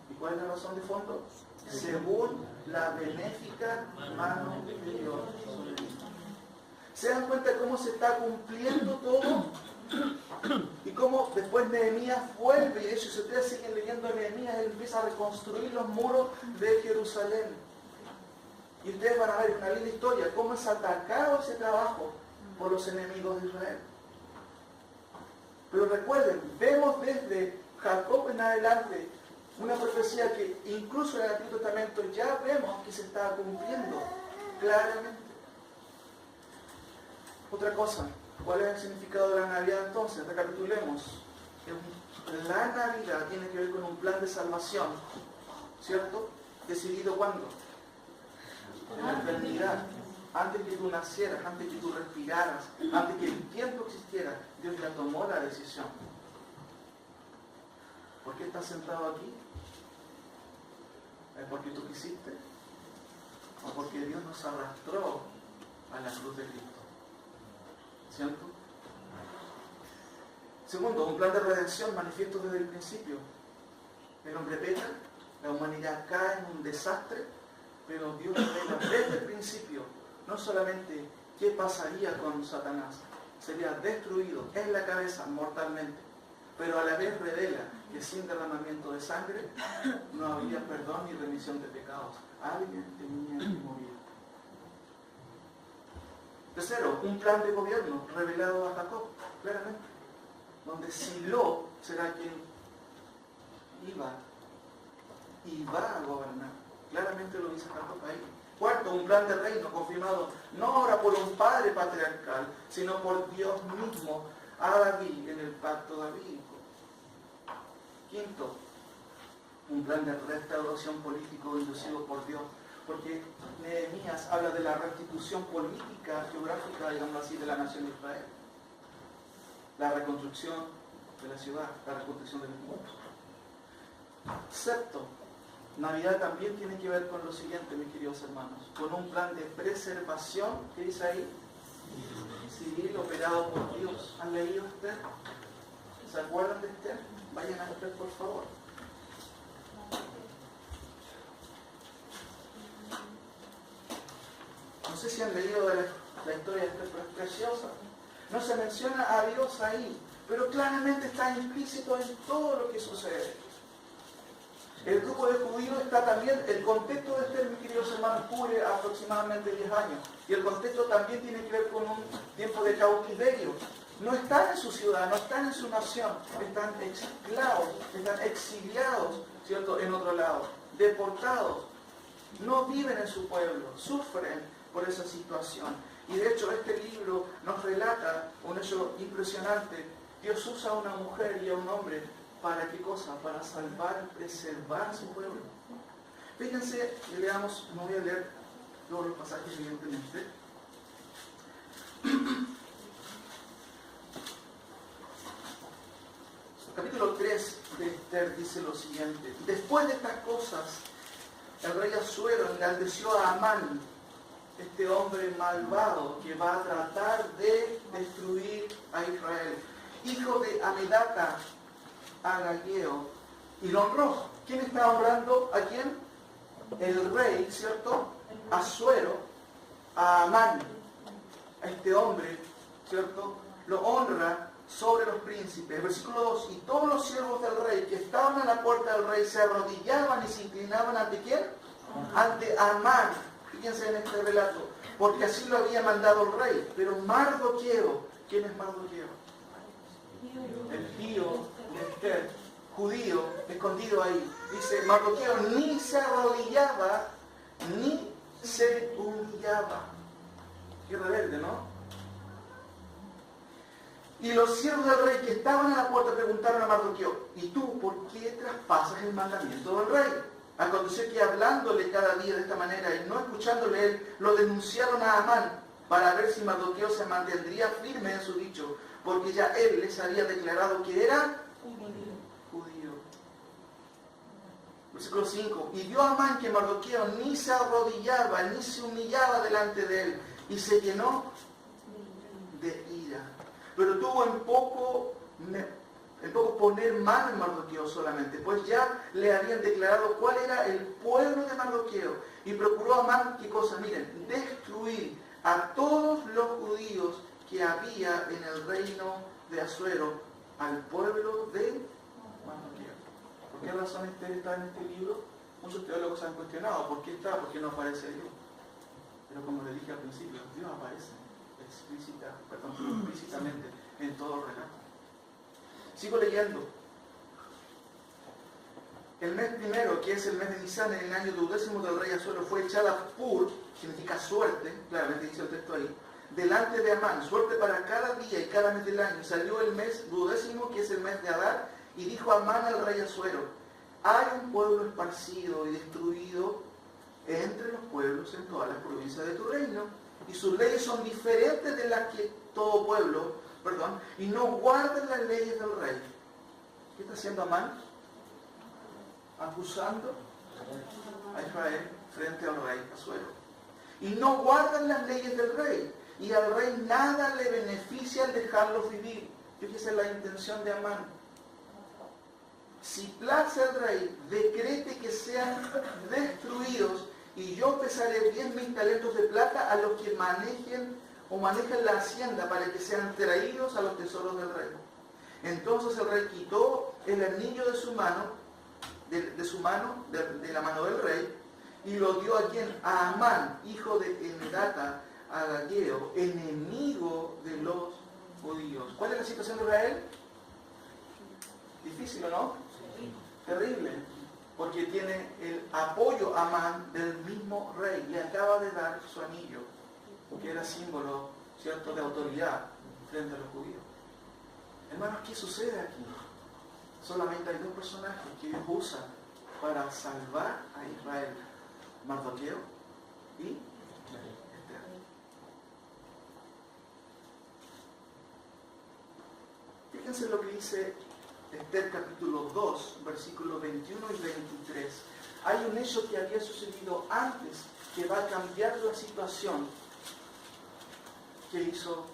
¿Y cuál es la razón de fondo? Según la benéfica mano de Dios. ¿Se dan cuenta cómo se está cumpliendo todo? Y cómo después Nehemías vuelve, y de hecho si ustedes siguen leyendo Nehemías, él empieza a reconstruir los muros de Jerusalén. Y ustedes van a ver una linda historia, cómo es atacado ese trabajo por los enemigos de Israel. Pero recuerden, vemos desde Jacob en adelante una profecía que incluso en el Antiguo Testamento ya vemos que se está cumpliendo claramente. Otra cosa, ¿cuál es el significado de la Navidad entonces? Recapitulemos. La Navidad tiene que ver con un plan de salvación, ¿cierto? ¿Decidido cuándo? En la eternidad. Antes que tú nacieras, antes que tú respiraras, antes que el tiempo existiera, Dios ya tomó la decisión. ¿Por qué estás sentado aquí? ¿Es porque tú quisiste? ¿O porque Dios nos arrastró a la cruz de Cristo? ¿Cierto? Segundo, un plan de redención manifiesto desde el principio. El hombre peca, la humanidad cae en un desastre, pero Dios revela desde el principio no solamente qué pasaría con Satanás, sería destruido en la cabeza mortalmente, pero a la vez revela que sin derramamiento de sangre no habría perdón ni remisión de pecados. Alguien tenía que morir. Tercero, un plan de gobierno revelado a Jacob, claramente, donde Silo será quien va a gobernar. Claramente lo dice Jacob ahí. Cuarto, un plan de reino confirmado no ahora por un padre patriarcal, sino por Dios mismo a David en el pacto davídico. Quinto, un plan de restauración político inducido por Dios, porque Nehemías habla de la restitución política, geográfica, digamos así, de la nación de Israel. La reconstrucción de la ciudad, la reconstrucción del mundo. Sexto, Navidad también tiene que ver con lo siguiente, mis queridos hermanos, con un plan de preservación, ¿qué dice ahí? Civil, operado por Dios. ¿Han leído Esther? ¿Se acuerdan de Esther? Vayan a Esther, por favor. No sé si han leído la historia de Esther, pero es preciosa. No se menciona a Dios ahí, pero claramente está implícito en todo lo que sucede. El grupo de judíos está también, el contexto de Esther, mis queridos hermanos, cubre aproximadamente 10 años. Y el contexto también tiene que ver con un tiempo de cautiverio. No están en su ciudad, no están en su nación, están esclavos, están exiliados, ¿cierto?, en otro lado, deportados. No viven en su pueblo, sufren por esa situación. Y de hecho este libro nos relata un hecho impresionante. Dios usa a una mujer y a un hombre. ¿Para qué cosa? Para salvar, preservar a su pueblo. Fíjense, y leamos, no voy a leer todos los pasajes evidentemente. Capítulo 3 de Esther dice lo siguiente. Después de estas cosas, el rey Asuero engrandeció a Amán, este hombre malvado que va a tratar de destruir a Israel, hijo de Amedata, Agageo, y lo honró. ¿Quién está honrando a quién? El rey, ¿cierto? Asuero, a Amán, a este hombre, ¿cierto? Lo honra sobre los príncipes. Versículo 2, y todos los siervos del rey que estaban a la puerta del rey se arrodillaban y se inclinaban ante ¿quién? Ante Amán. Fíjense en este relato, porque así lo había mandado el rey. Pero Mardoqueo, ¿quién es Mardoqueo? El tío de Esther, judío, escondido ahí. Dice, Mardoqueo ni se arrodillaba, ni se humillaba. Qué rebelde, ¿no? Y los siervos del rey que estaban a la puerta preguntaron a Mardoqueo, ¿y tú por qué traspasas el mandamiento del rey? Aconteció que hablándole cada día de esta manera y no escuchándole él, lo denunciaron a Amán para ver si Mardoqueo se mantendría firme en su dicho, porque ya él les había declarado que era judío. Versículo 5. Y vio Amán que Mardoqueo ni se arrodillaba, ni se humillaba delante de él, y se llenó de ira. Pero tuvo en poco poner mano en Mardoqueo solamente, pues ya le habían declarado cuál era el pueblo de Mardoqueo. Y procuró Amán, ¿qué cosa? Miren, destruir a todos los judíos que había en el reino de Asuero, al pueblo de Mardoqueo. ¿Por qué razón está en este libro? Muchos teólogos han cuestionado, ¿por qué está? ¿Por qué no aparece Dios? Pero como le dije al principio, Dios aparece explícitamente en todo el relato. Sigo leyendo. El mes primero, que es el mes de Nisan, en el año 12º del rey Asuero, fue echada Pur, significa suerte, claramente dice el texto ahí, delante de Amán, suerte para cada día y cada mes del año. Salió el mes 12º, que es el mes de Adar, y dijo Amán al rey Asuero, hay un pueblo esparcido y destruido entre los pueblos en todas las provincias de tu reino, y sus leyes son diferentes de las que todo pueblo, y no guardan las leyes del rey. ¿Qué está haciendo Amán? Acusando a Israel frente al rey Asuero. Y no guardan las leyes del rey, y al rey nada le beneficia al dejarlos vivir. Fíjese la intención de Amán. Si place al rey, decrete que sean destruidos, y yo pesaré 10.000 talentos de plata a los que manejen la hacienda para que sean traídos a los tesoros del rey. Entonces el rey quitó el anillo de su mano, de la mano del rey, y lo dio a quien? A Amán, hijo de Amedata, Agageo, enemigo de los judíos. ¿Cuál es la situación de Israel? Difícil, ¿no? Terrible, porque tiene el apoyo Amán del mismo rey. Le acaba de dar su anillo, que era símbolo, ¿cierto?, de autoridad frente a los judíos. Hermanos, ¿qué sucede aquí? Solamente hay dos personajes que Dios usa para salvar a Israel: Mardoqueo y Esther. Fíjense lo que dice Esther capítulo 2, versículos 21 y 23. hay un hecho que había sucedido antes que va a cambiar la situación que hizo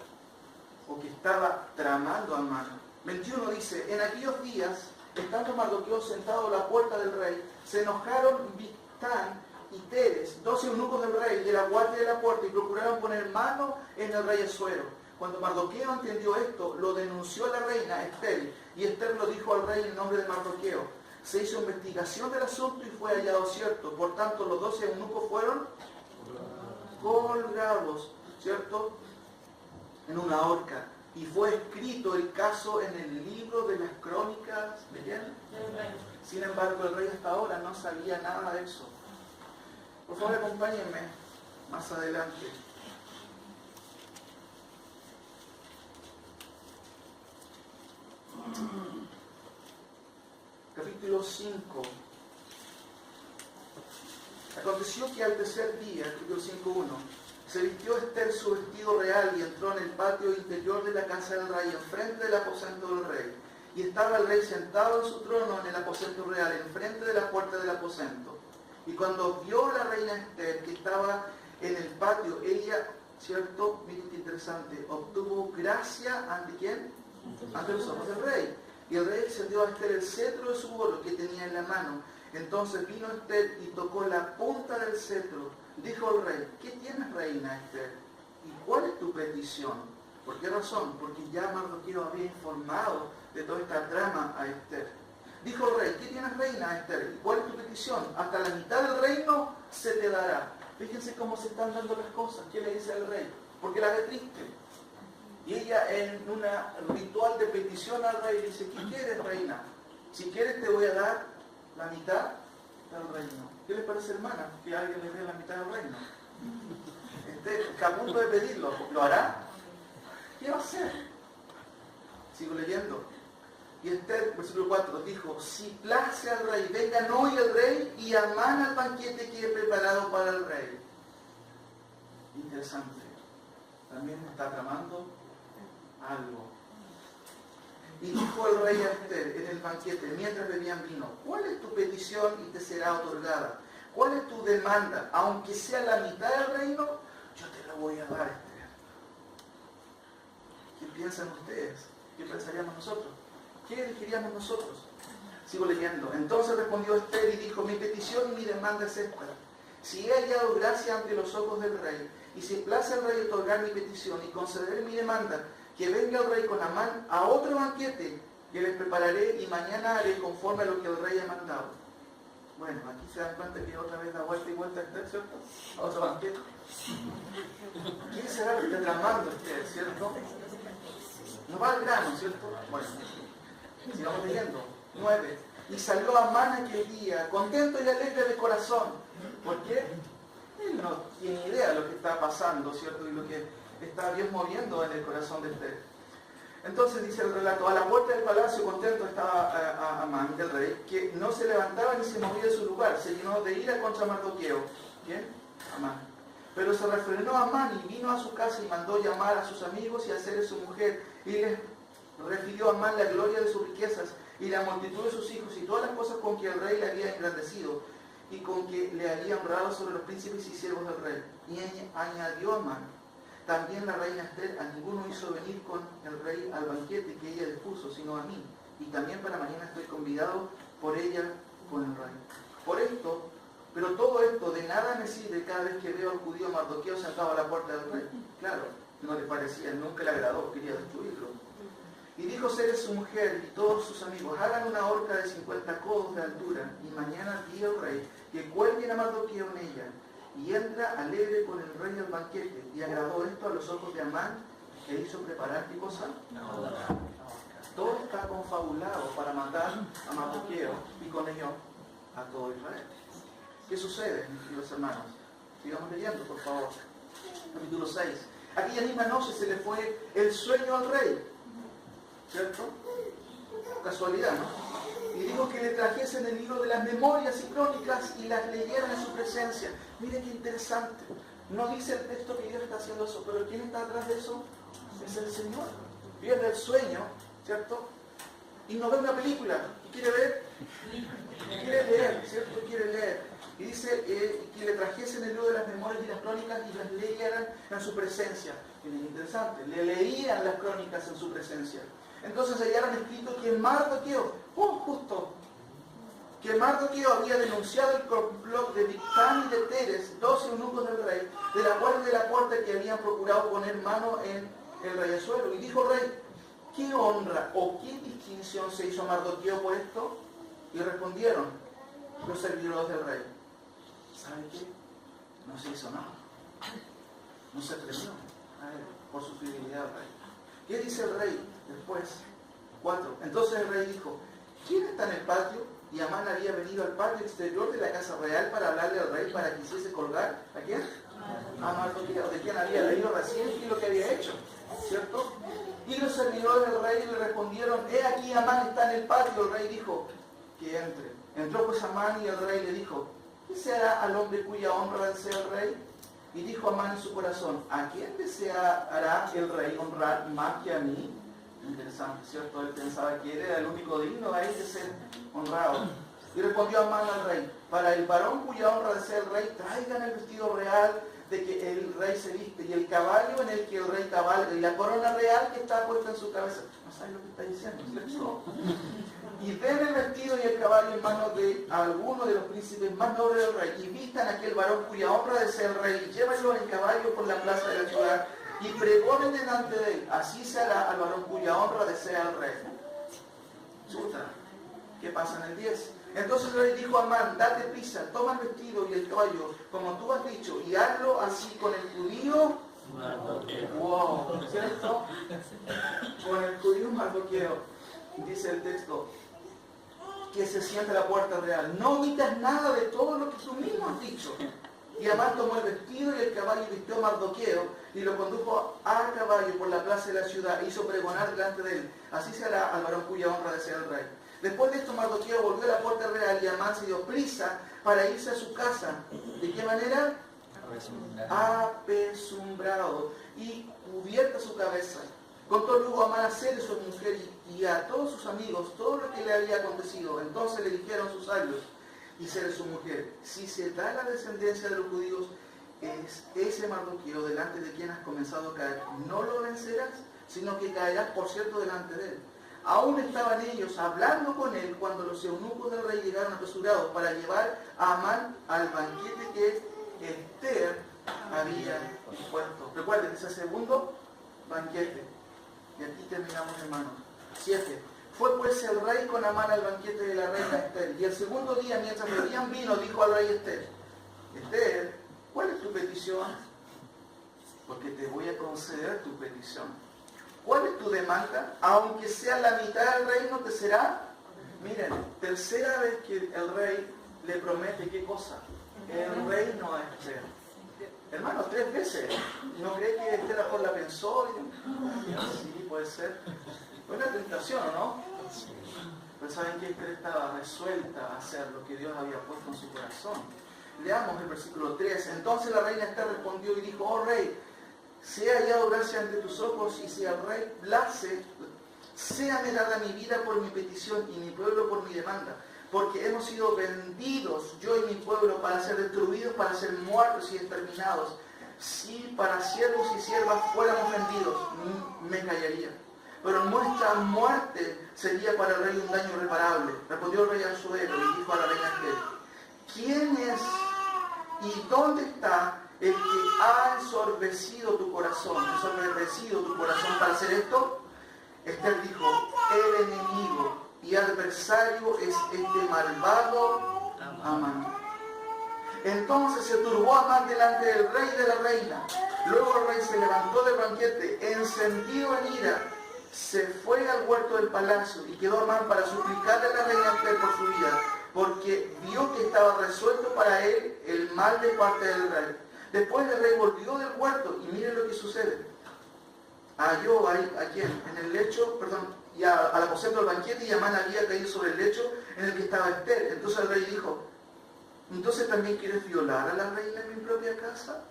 o que estaba tramando Amán. 21 dice, en aquellos días, estando Mardoqueo sentado a la puerta del rey, se enojaron Bigtán y Teres, 12 eunucos del rey, de la guardia de la puerta, y procuraron poner mano en el rey Asuero. Cuando Mardoqueo entendió esto, lo denunció a la reina Esther, y Esther lo dijo al rey en nombre de Mardoqueo. Se hizo investigación del asunto y fue hallado cierto. Por tanto, los 12 eunucos fueron colgados, ¿cierto?, en una horca. Y fue escrito el caso en el libro de las crónicas de quién? Sin embargo, el rey hasta ahora no sabía nada de eso. Por favor, acompáñenme más adelante. Capítulo 5. Aconteció que al tercer día, capítulo 5.1, se vistió Esther su vestido real y entró en el patio interior de la casa del rey, enfrente del aposento del rey. Y estaba el rey sentado en su trono en el aposento real, enfrente de la puerta del aposento. Y cuando vio a la reina Esther que estaba en el patio, ella, ¿cierto? Miren qué interesante, obtuvo gracia ante ¿quién? Ante los ojos del rey. Y el rey extendió a Esther el cetro de su oro que tenía en la mano. Entonces vino Esther y tocó la punta del cetro. Dijo el rey, ¿qué tienes, reina Esther? ¿Y cuál es tu petición? ¿Por qué razón? Porque ya Mardoqueo había informado de toda esta trama a Esther. Dijo el rey, ¿qué tienes, reina Esther? ¿Y cuál es tu petición? Hasta la mitad del reino se te dará. Fíjense cómo se están dando las cosas. ¿Qué le dice al rey? Porque la ve triste. Y ella en un ritual de petición al rey dice, ¿qué quieres, reina? Si quieres te voy a dar la mitad del reino. ¿Qué les parece, hermana? Que alguien le dé la mitad del reino. Está a punto de pedirlo. ¿Lo hará? ¿Qué va a hacer? Sigo leyendo. Y Esther, versículo 4, dijo, si place al rey, vengan hoy el rey y Amán al banquete que he preparado para el rey. Interesante. También está tramando algo. Y dijo el rey a Esther en el banquete, mientras bebían vino, ¿cuál es tu petición y te será otorgada? ¿Cuál es tu demanda? Aunque sea la mitad del reino, yo te la voy a dar, Esther. ¿Qué piensan ustedes? ¿Qué pensaríamos nosotros? ¿Qué elegiríamos nosotros? Sigo leyendo. Entonces respondió Esther y dijo, mi petición y mi demanda es esta. Si he hallado gracia ante los ojos del rey, y si place al rey otorgar mi petición y conceder mi demanda, que venga el rey con Amán a otro banquete que les prepararé y mañana haré conforme a lo que el rey ha mandado. Bueno, aquí se dan cuenta que otra vez da vuelta y vuelta Esther, ¿cierto? A otro banquete. ¿Quién será lo que está tramando Esther, cierto? No va al grano, ¿cierto? Bueno, sigamos leyendo. 9. Y salió Amán aquel día, contento y alegre de corazón. ¿Por qué? Él no tiene idea de lo que está pasando, ¿cierto? Y lo que está Dios moviendo en el corazón de Esther. Entonces dice el relato, a la puerta del palacio contento estaba Amán, del rey, que no se levantaba ni se movía de su lugar, se llenó de ira contra Mardoqueo. ¿Quién? Amán. Pero se refrenó Amán y vino a su casa y mandó llamar a sus amigos y a hacerles su mujer, y les refirió a Amán la gloria de sus riquezas y la multitud de sus hijos y todas las cosas con que el rey le había engrandecido y con que le había honrado sobre los príncipes y siervos del rey. Y añadió Amán, también la reina Esther a ninguno hizo venir con el rey al banquete que ella dispuso, sino a mí. Y también para mañana estoy convidado por ella con el rey. Por esto, pero todo esto de nada me sirve cada vez que veo al judío Mardoqueo sentado a la puerta del rey. Claro, no le parecía, nunca le agradó, quería destruirlo. Y dijo Ceres su mujer y todos sus amigos, hagan una horca de 50 codos de altura, y mañana diga el rey que cuelguen a Mardoqueo en ella. Y entra alegre con el rey al banquete. Y agradó esto a los ojos de Amán, que hizo preparar, ¿qué cosa? Todo está confabulado para matar a Mardoqueo y con ello a todo Israel. ¿Qué sucede, mis queridos hermanos? Sigamos leyendo, por favor. Capítulo 6. Aquella misma noche se le fue el sueño al rey. ¿Cierto? Casualidad, ¿no? Y dijo que le trajesen el libro de las memorias y crónicas y las leyeran en su presencia. Mire qué interesante. No dice el texto que Dios está haciendo eso, pero ¿quién está atrás de eso? Es el Señor. Pierde el sueño, ¿cierto? Y no ve una película y quiere ver Quiere leer, ¿cierto? Quiere leer. Y dice que le trajesen el libro de las memorias y las crónicas y las leyeran en su presencia. Y es interesante, le leían las crónicas en su presencia. Entonces hallaron escrito que Mardoqueo, justo, que Mardoqueo había denunciado el complot de Bigtán y de Teres, 12 eunucos del rey, de la guardia de la corte que habían procurado poner mano en el reyesuelo. Y dijo el rey, ¿qué honra o qué distinción se hizo a Mardoqueo por esto? Y respondieron los servidores del rey, ¿saben qué? No se hizo nada. No se atrevió a él por su fidelidad al rey. ¿Qué dice el rey después? 4. Entonces el rey dijo, ¿quién está en el patio? Y Amán había venido al patio exterior de la casa real para hablarle al rey para que hiciese colgar. ¿A quién? A Mardoqueo, de quien había leído recién y lo que había hecho, ¿cierto? Y los servidores del rey le respondieron, he aquí Amán está en el patio. El rey dijo, que entre. Entró pues Amán y el rey le dijo, ¿qué se hará al hombre cuya honra desea el rey? Y dijo Amán en su corazón, ¿a quién deseará el rey honrar más que a mí? Interesante, ¿cierto? Él pensaba que él era el único digno a él de ser honrado. Y respondió Amán al rey, para el varón cuya honra desea el rey, traigan el vestido real de que el rey se viste, y el caballo en el que el rey cabalga, y la corona real que está puesta en su cabeza. ¿No sabes lo que está diciendo? ¿Cierto? Y den el vestido y el caballo en manos de alguno de los príncipes más nobles del rey, y vistan a aquel varón cuya honra desea el rey, y llévenlo en caballo por la plaza de la ciudad, y pregonen delante de él. Así se hará al varón cuya honra desea el rey. Chuta. ¿Qué pasa en el 10? Entonces el rey dijo a Amán, date prisa, toma el vestido y el caballo, como tú has dicho, y hazlo así con el judío. Wow, ¿cierto? Con el judío Mardoqueo, dice el texto, que se siente a la puerta real. No omitas nada de todo lo que tú mismo has dicho. Y Amán tomó el vestido y el caballo y vistió a Mardoqueo y lo condujo a caballo por la plaza de la ciudad e hizo pregonar delante de él. Así se hará al varón cuya honra desea el rey. Después de esto Mardoqueo volvió a la puerta real y Amán se dio prisa para irse a su casa. ¿De qué manera? Apesumbrado y cubierta su cabeza. Contó luego Amán a Zeres su mujer y a todos sus amigos todo lo que le había acontecido. Entonces le dijeron sus sabios y Zeres su mujer, si se da la descendencia de los judíos, es ese Mardoqueo delante de quien has comenzado a caer. No lo vencerás, sino que caerás por cierto delante de él. Aún estaban ellos hablando con él cuando los eunucos del rey llegaron apresurados para llevar a Amán al banquete que Esther había dispuesto. Recuerden ese segundo banquete. Y aquí terminamos, hermanos. 7. Fue pues el rey con Amán al banquete de la reina Esther. Y el segundo día, mientras bebían vino, dijo al rey Esther, Esther, ¿cuál es tu petición? Porque te voy a conceder tu petición. ¿Cuál es tu demanda? Aunque sea la mitad del reino, te será. Miren, tercera vez que el rey le promete, ¿qué cosa? El reino a Esther. Hermano, 3 veces. ¿No cree que Esther mejor la pensó? Sí, puede ser. Fue una tentación, ¿o no? Pero saben que Esther estaba resuelta a hacer lo que Dios había puesto en su corazón. Leamos el versículo 3. Entonces la reina Esther respondió y dijo, oh rey, si he hallado gracia ante tus ojos y si al rey place, séame dada mi vida por mi petición y mi pueblo por mi demanda. Porque hemos sido vendidos, yo y mi pueblo, para ser destruidos, para ser muertos y exterminados. Si para siervos y siervas fuéramos vendidos, me callaría. Pero nuestra muerte sería para el rey un daño irreparable. Respondió el rey Asuero y dijo a la reina Esther, ¿quién es y dónde está el que ha ensorbecido tu corazón para hacer esto? Esther dijo, el enemigo y adversario es este malvado Amán. Entonces se turbó Amán delante del rey y de la reina. Luego el rey se levantó del banquete, encendido en ira, se fue al huerto del palacio y quedó Amán para suplicarle a la reina Esther por su vida, porque vio que estaba resuelto para él el mal de parte del rey. Después el rey volvió del huerto y miren lo que sucede. Halló a quién, en el lecho, y al aposento del banquete, y Amán había caído sobre el lecho en el que estaba Esther. Entonces el rey dijo, ¿entonces también quieres violar a la reina en mi propia casa?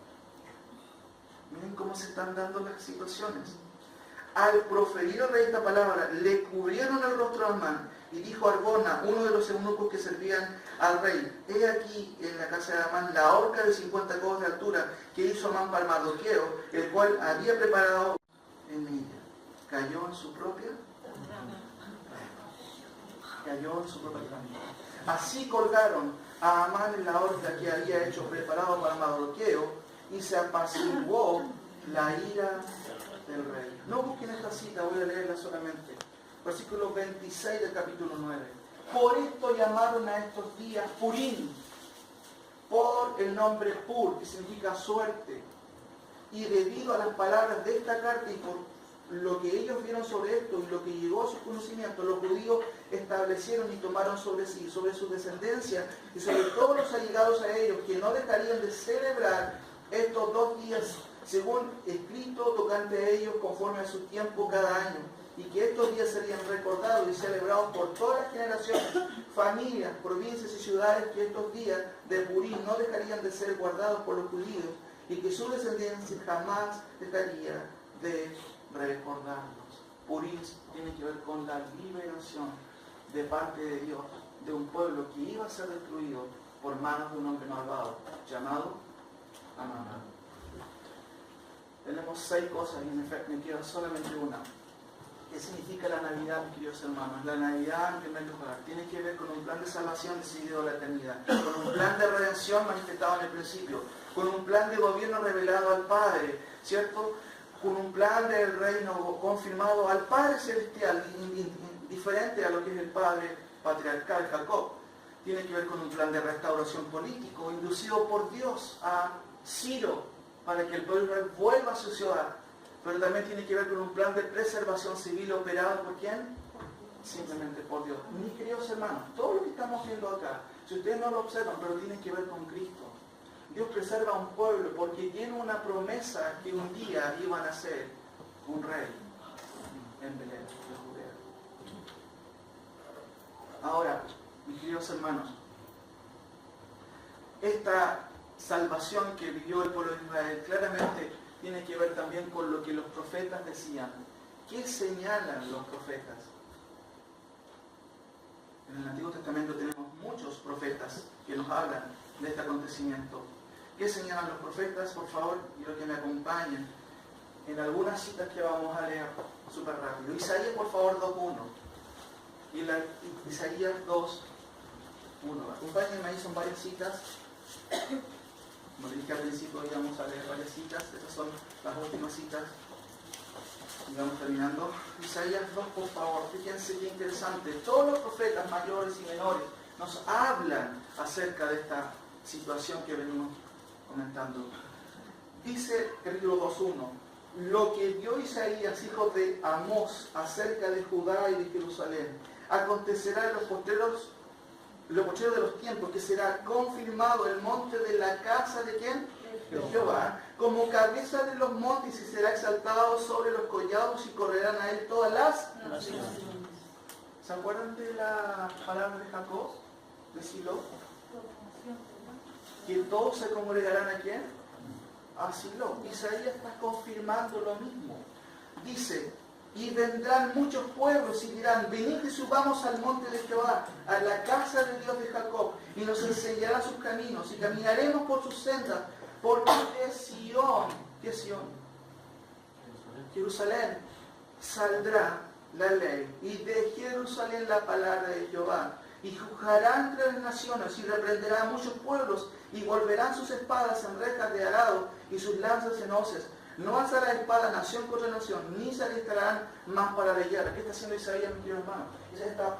Miren cómo se están dando las situaciones. Al proferir el rey esta palabra, le cubrieron el rostro a Amán, y dijo Arbona, uno de los eunucos que servían al rey: he aquí en la casa de Amán la horca de 50 codos de altura que hizo Amán para Mardoqueo, el cual había preparado en ella. Cayó en su propia trampa. Así colgaron a Amán en la horca que había hecho preparado para Mardoqueo, y se apaciguó la ira del rey. No busquen esta cita, voy a leerla solamente. Versículo 26 del capítulo 9. Por esto llamaron a estos días Purim, por el nombre Pur, que significa suerte. Y debido a las palabras de esta carta y por lo que ellos vieron sobre esto y lo que llegó a su conocimiento, los judíos establecieron y tomaron sobre sí, sobre su descendencia y sobre todos los allegados a ellos, que no dejarían de celebrar estos 2 días según escrito tocante a ellos conforme a su tiempo cada año, y que estos días serían recordados y celebrados por todas las generaciones, familias, provincias y ciudades, que estos días de Purim no dejarían de ser guardados por los judíos, y que su descendencia jamás dejaría de recordarlos. Purim tiene que ver con la liberación de parte de Dios de un pueblo que iba a ser destruido por manos de un hombre malvado llamado Amán. Tenemos 6 cosas y me queda solamente una. ¿Qué significa la Navidad, mis queridos hermanos? La Navidad, en primer lugar, tiene que ver con un plan de salvación decidido a la eternidad, con un plan de redención manifestado en el principio, con un plan de gobierno revelado al Padre, ¿cierto? Con un plan del reino confirmado al Padre Celestial, diferente a lo que es el Padre patriarcal Jacob. Tiene que ver con un plan de restauración político, inducido por Dios a Ciro, para que el pueblo vuelva a su ciudad. Pero también tiene que ver con un plan de preservación civil operado ¿por quién? Simplemente por Dios. Mis queridos hermanos, todo lo que estamos viendo acá, si ustedes no lo observan, pero tiene que ver con Cristo. Dios preserva a un pueblo porque tiene una promesa que un día iban a ser un rey en Belén de Judea. Ahora, mis queridos hermanos, esta salvación que vivió el pueblo de Israel claramente tiene que ver también con lo que los profetas decían. ¿Qué señalan los profetas? En el Antiguo Testamento tenemos muchos profetas que nos hablan de este acontecimiento. ¿Qué señalan los profetas? Por favor, quiero que me acompañen en algunas citas que vamos a leer súper rápido. Isaías, por favor, 2.1. Y Isaías 2.1. Acompáñenme, ahí son varias citas. Como dije al principio, íbamos a leer varias citas. Estas son las últimas citas. Y vamos terminando. Isaías 2, por favor. Fíjense qué interesante. Todos los profetas mayores y menores nos hablan acerca de esta situación que venimos comentando. Dice capítulo 2.1: lo que vio Isaías, hijo de Amós, acerca de Judá y de Jerusalén, acontecerá en los postreros de los tiempos, que será confirmado el monte de la casa de ¿quién? De Jehová, como cabeza de los montes, y será exaltado sobre los collados, y correrán a él todas las naciones. ¿Se acuerdan de la palabra de Jacob, de Silo? Que todos se congregarán ¿a quién? A Silo. Isaías está confirmando lo mismo. Dice: y vendrán muchos pueblos y dirán: venid y subamos al monte de Jehová, a la casa del Dios de Jacob, y nos enseñará sus caminos, y caminaremos por sus sendas, porque de Sion, ¿qué es Sion? Jerusalén, saldrá la ley, y de Jerusalén la palabra de Jehová. Y juzgará entre las naciones, y reprenderá a muchos pueblos, y volverán sus espadas en rejas de arado, y sus lanzas en hoces. No alzará espada nación contra nación, ni se alistarán más para pelear. ¿Qué está haciendo Isaías, mis queridos hermanos? Isaías está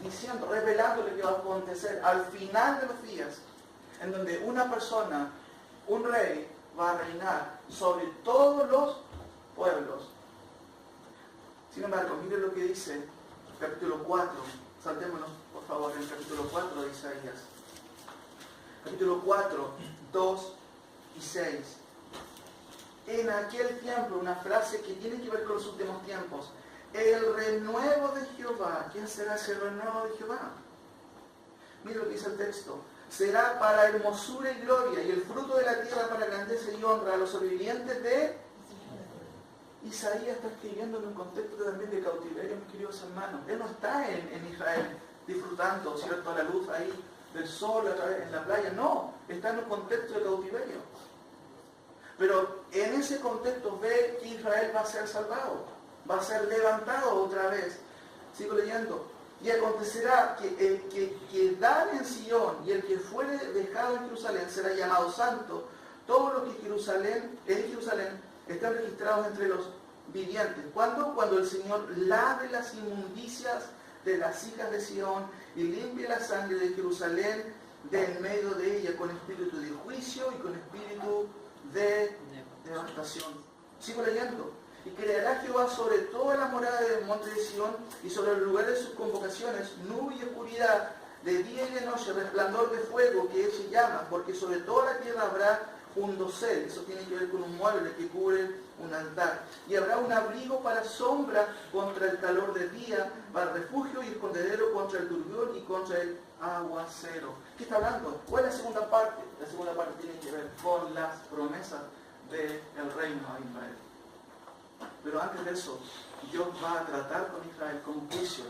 diciendo, revelando lo que va a acontecer al final de los días, en donde una persona, un rey, va a reinar sobre todos los pueblos. Sin embargo, miren lo que dice capítulo 4. Saltémonos, por favor, en el capítulo 4 de Isaías. Capítulo 4, 2 y 6. En aquel tiempo, una frase que tiene que ver con los últimos tiempos: el renuevo de Jehová. ¿Quién será ese renuevo de Jehová? Mira lo que dice el texto: será para hermosura y gloria, y el fruto de la tierra para grandeza y honra a los sobrevivientes de Isaías está escribiendo en un contexto también de cautiverio, mis queridos hermanos. Él no está en Israel disfrutando, ¿cierto?, la luz ahí del sol a través en la playa. No, está en un contexto de cautiverio. Pero en ese contexto ve que Israel va a ser salvado, va a ser levantado otra vez. Sigo leyendo. Y acontecerá que el que quedare en Sion y el que fuere dejado en Jerusalén será llamado santo. Todos los que en Jerusalén están registrados entre los vivientes. ¿Cuándo? Cuando el Señor lave las inmundicias de las hijas de Sion y limpie la sangre de Jerusalén de en medio de ella con espíritu de juicio y con espíritu de devastación. Sigo leyendo. Y creará Jehová sobre toda la morada del monte de Sion y sobre el lugar de sus convocaciones nube y oscuridad, de día y de noche, resplandor de fuego que eche llamas, porque sobre toda la tierra habrá un dosel. Eso tiene que ver con un mueble que cubre un altar. Y habrá un abrigo para sombra contra el calor del día, para refugio y escondedero contra el turbión y contra el aguacero. ¿Qué está hablando? ¿Cuál es la segunda parte? La segunda parte tiene que ver con las promesas del reino a Israel. Pero antes de eso, Dios va a tratar con Israel con juicio.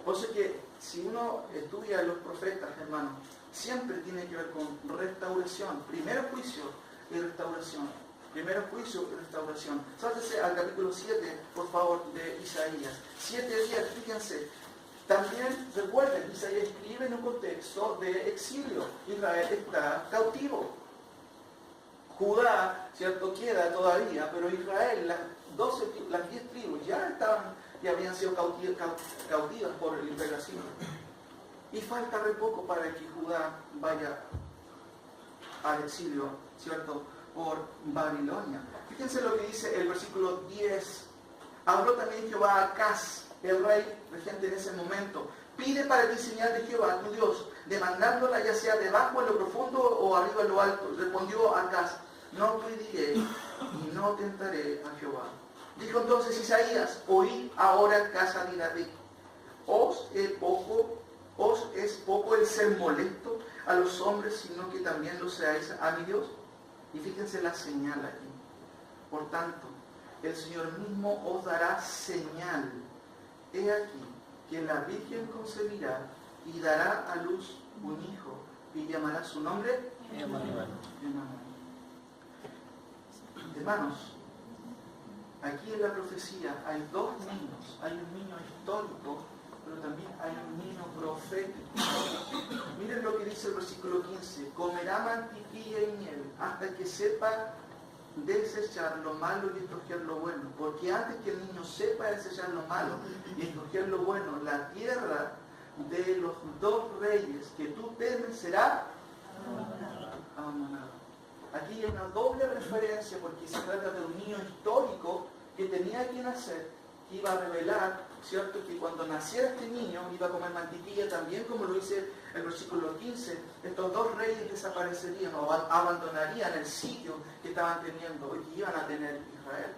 Por eso que si uno estudia a los profetas, hermanos, siempre tiene que ver con restauración. Primero juicio y restauración. Primero juicio y restauración. Sáltese al capítulo 7, por favor, de Isaías. 7 días, fíjense. También recuerden, Isaías escribe en un contexto de exilio. Israel está cautivo. Judá, cierto, queda todavía, pero Israel, las 10 tribus ya habían sido cautivas por el imperio asirio. Y falta re poco para que Judá vaya al exilio, cierto, por Babilonia. Fíjense lo que dice el versículo 10. Habló también Jehová a Acaz, el rey regente en ese momento. Pide para ti señal de Jehová, tu Dios, demandándola ya sea debajo en lo profundo o arriba en lo alto. Respondió Acaz, no pediré y no tentaré a Jehová. Dijo entonces Isaías, oíd ahora casa de David. ¿Os es poco el ser molesto a los hombres, sino que también lo seáis a mi Dios? Y fíjense la señal aquí. Por tanto, el Señor mismo os dará señal. He aquí que la Virgen concebirá y dará a luz un hijo y llamará su nombre Emmanuel. Hermanos, aquí en la profecía hay dos niños. Hay un niño histórico, pero también hay un niño profético. Miren lo que dice el versículo 15. Comerá mantequilla y miel hasta que sepa desechar lo malo y escoger lo bueno. Porque antes que el niño sepa desechar lo malo y escoger lo bueno, la tierra de los dos reyes que tú temes será abandonada. Aquí hay una doble referencia porque se trata de un niño histórico que tenía que nacer, que iba a revelar, ¿cierto?, que cuando naciera este niño iba a comer mantequilla también, como lo dice el versículo 15, estos dos reyes desaparecerían o abandonarían el sitio que estaban teniendo y que iban a tener Israel.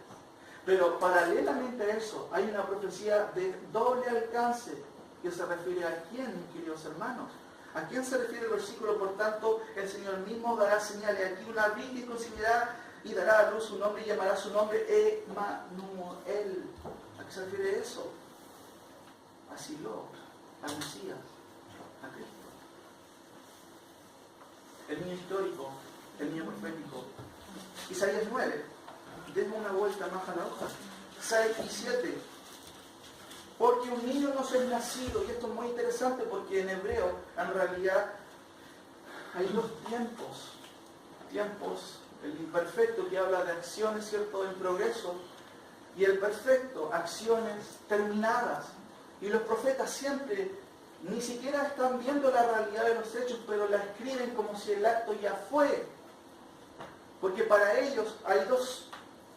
Pero paralelamente a eso hay una profecía de doble alcance que se refiere a quién, mis queridos hermanos. ¿A quién se refiere el versículo? Por tanto, el Señor mismo dará señales. Aquí una virgen concebirá y dará a luz un nombre y llamará su nombre Emmanuel. ¿A qué se refiere eso? A Silo, al Mesías, a Cristo. El niño histórico, el niño profético. Isaías 9. Demos una vuelta más a la hoja. 6 y 7. Porque un niño nos es nacido, y esto es muy interesante porque en hebreo, en realidad, hay dos tiempos. Tiempos, el imperfecto que habla de acciones, ¿cierto?, en progreso, y el perfecto, acciones terminadas. Y los profetas siempre ni siquiera están viendo la realidad de los hechos, pero la escriben como si el acto ya fue. Porque para ellos hay dos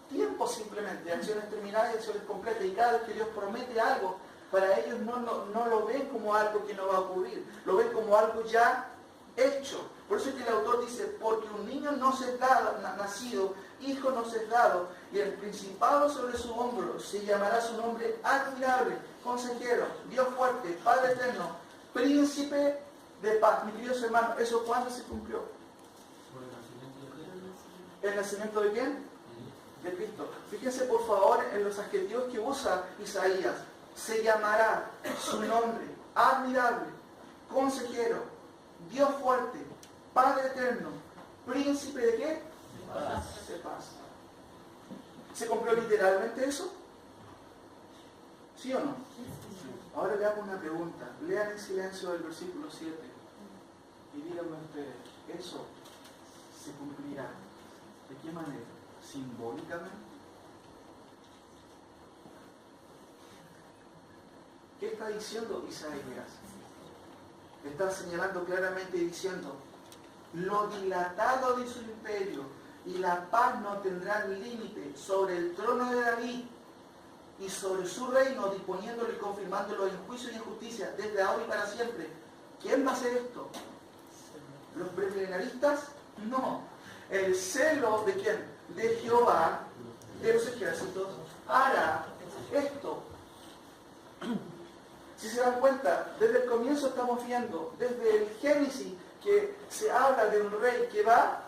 tiempos simplemente, acciones terminadas y acciones completas. Y cada vez que Dios promete algo, para ellos no lo ven como algo que no va a ocurrir, lo ven como algo ya hecho. Por eso es que el autor dice, porque un niño nos es dado, nacido, hijo nos es dado, y el principado sobre su hombro, se llamará su nombre admirable, consejero, Dios fuerte, Padre eterno, príncipe de paz. Mis queridos hermanos, ¿eso cuándo se cumplió? ¿El nacimiento de quién? de Cristo. Fíjense por favor en los adjetivos que usa Isaías. Se llamará su nombre, admirable, consejero, Dios fuerte, Padre eterno, príncipe de qué? De paz. ¿Se cumplió literalmente eso? ¿Sí o no? Ahora le hago una pregunta. Lean en silencio el versículo 7 y díganme ustedes, ¿eso se cumplirá? ¿De qué manera? ¿Simbólicamente? ¿Qué está diciendo Isaías? Está señalando claramente diciendo, lo dilatado de su imperio y la paz no tendrán límite sobre el trono de David y sobre su reino, disponiéndolo y confirmándolo en juicio y en justicia desde ahora y para siempre. ¿Quién va a hacer esto? ¿Los premilenaristas? No. El celo de quién? De Jehová, de los ejércitos, hará esto. Si se dan cuenta, desde el comienzo estamos viendo, desde el Génesis, que se habla de un rey que va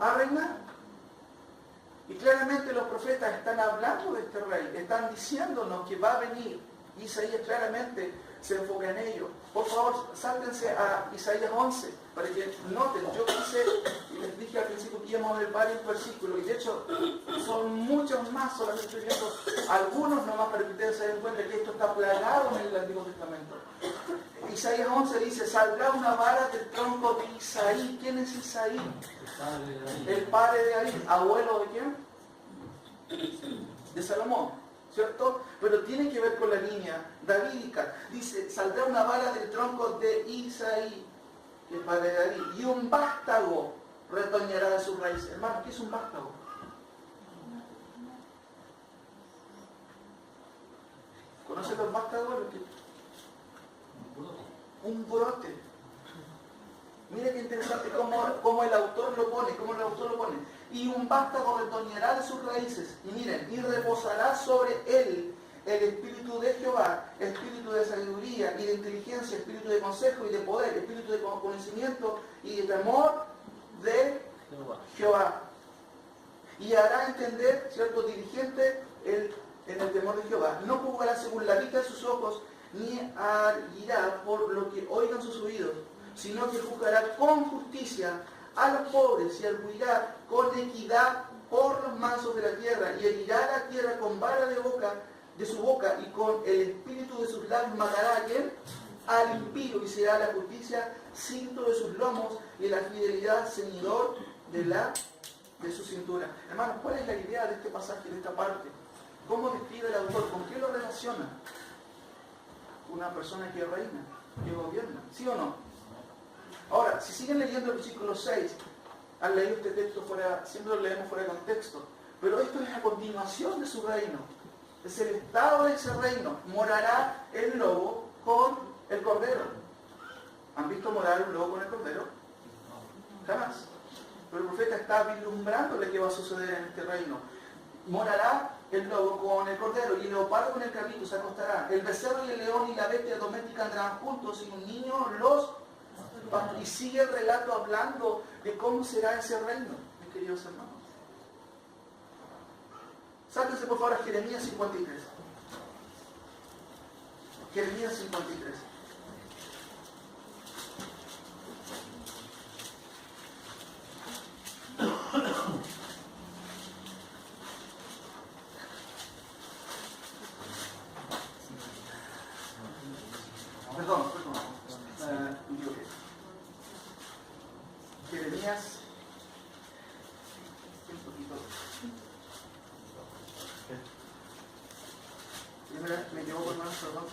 a reinar. Y claramente los profetas están hablando de este rey, están diciéndonos que va a venir. Isaías claramente se enfoca en ello. Por favor, sáltense a Isaías 11, para que noten. Yo quise, y les dije al principio que íbamos a ver varios versículos, y de hecho son muchos más, solamente estoy viendo algunos nomás para que ustedes se den cuenta que esto está plagado en el Antiguo Testamento. Isaías 11 dice, saldrá una vara del tronco de Isaí. ¿Quién es Isaí? El padre de David. ¿Abuelo de quién? De Salomón, ¿cierto? Pero tiene que ver con la línea davídica. Dice, saldrá una vara del tronco de Isaí, el padre de David, y un vástago retoñará de sus raíces. Hermano, ¿qué es un vástago? ¿Conocen los vástagos? Un brote. Mira qué interesante cómo el autor lo pone, Y un vástago retoñará de sus raíces. Y miren, y reposará sobre él el espíritu de Jehová, espíritu de sabiduría y de inteligencia, espíritu de consejo y de poder, espíritu de conocimiento y de temor de Jehová. Y hará entender, ¿cierto?, diligente en el temor de Jehová. No juzgará según la vista de sus ojos, ni arguirá por lo que oigan sus oídos, sino que juzgará con justicia a los pobres y arguirá con equidad por los mansos de la tierra, y herirá la tierra con vara de su boca, y con el espíritu de sus labios matará a quien? Al impío, y será la justicia cinto de sus lomos y la fidelidad ceñidor de su cintura. Hermanos, ¿cuál es la idea de este pasaje, de esta parte? ¿Cómo describe el autor? ¿Con qué lo relaciona? Una persona que reina, que gobierna, ¿sí o no? Ahora, si siguen leyendo el versículo 6, han leído este texto siempre lo leemos fuera de contexto, pero esto es a continuación de su reino. Es el estado de ese reino. Morará el lobo con el cordero. ¿Han visto morar un lobo con el cordero? Jamás. Pero el profeta está vislumbrándole qué va a suceder en este reino. Morará el lobo con el cordero, y el leopardo con el cabrito se acostará. El becerro y el león y la bestia doméstica andarán juntos, y un niño los... Y sigue el relato hablando de cómo será ese reino, mis queridos hermanos. Sáltense por favor a Jeremías 53. Jeremías 53. Perdón. Jeremías, un poquito. Me equivoco, hermano, perdón.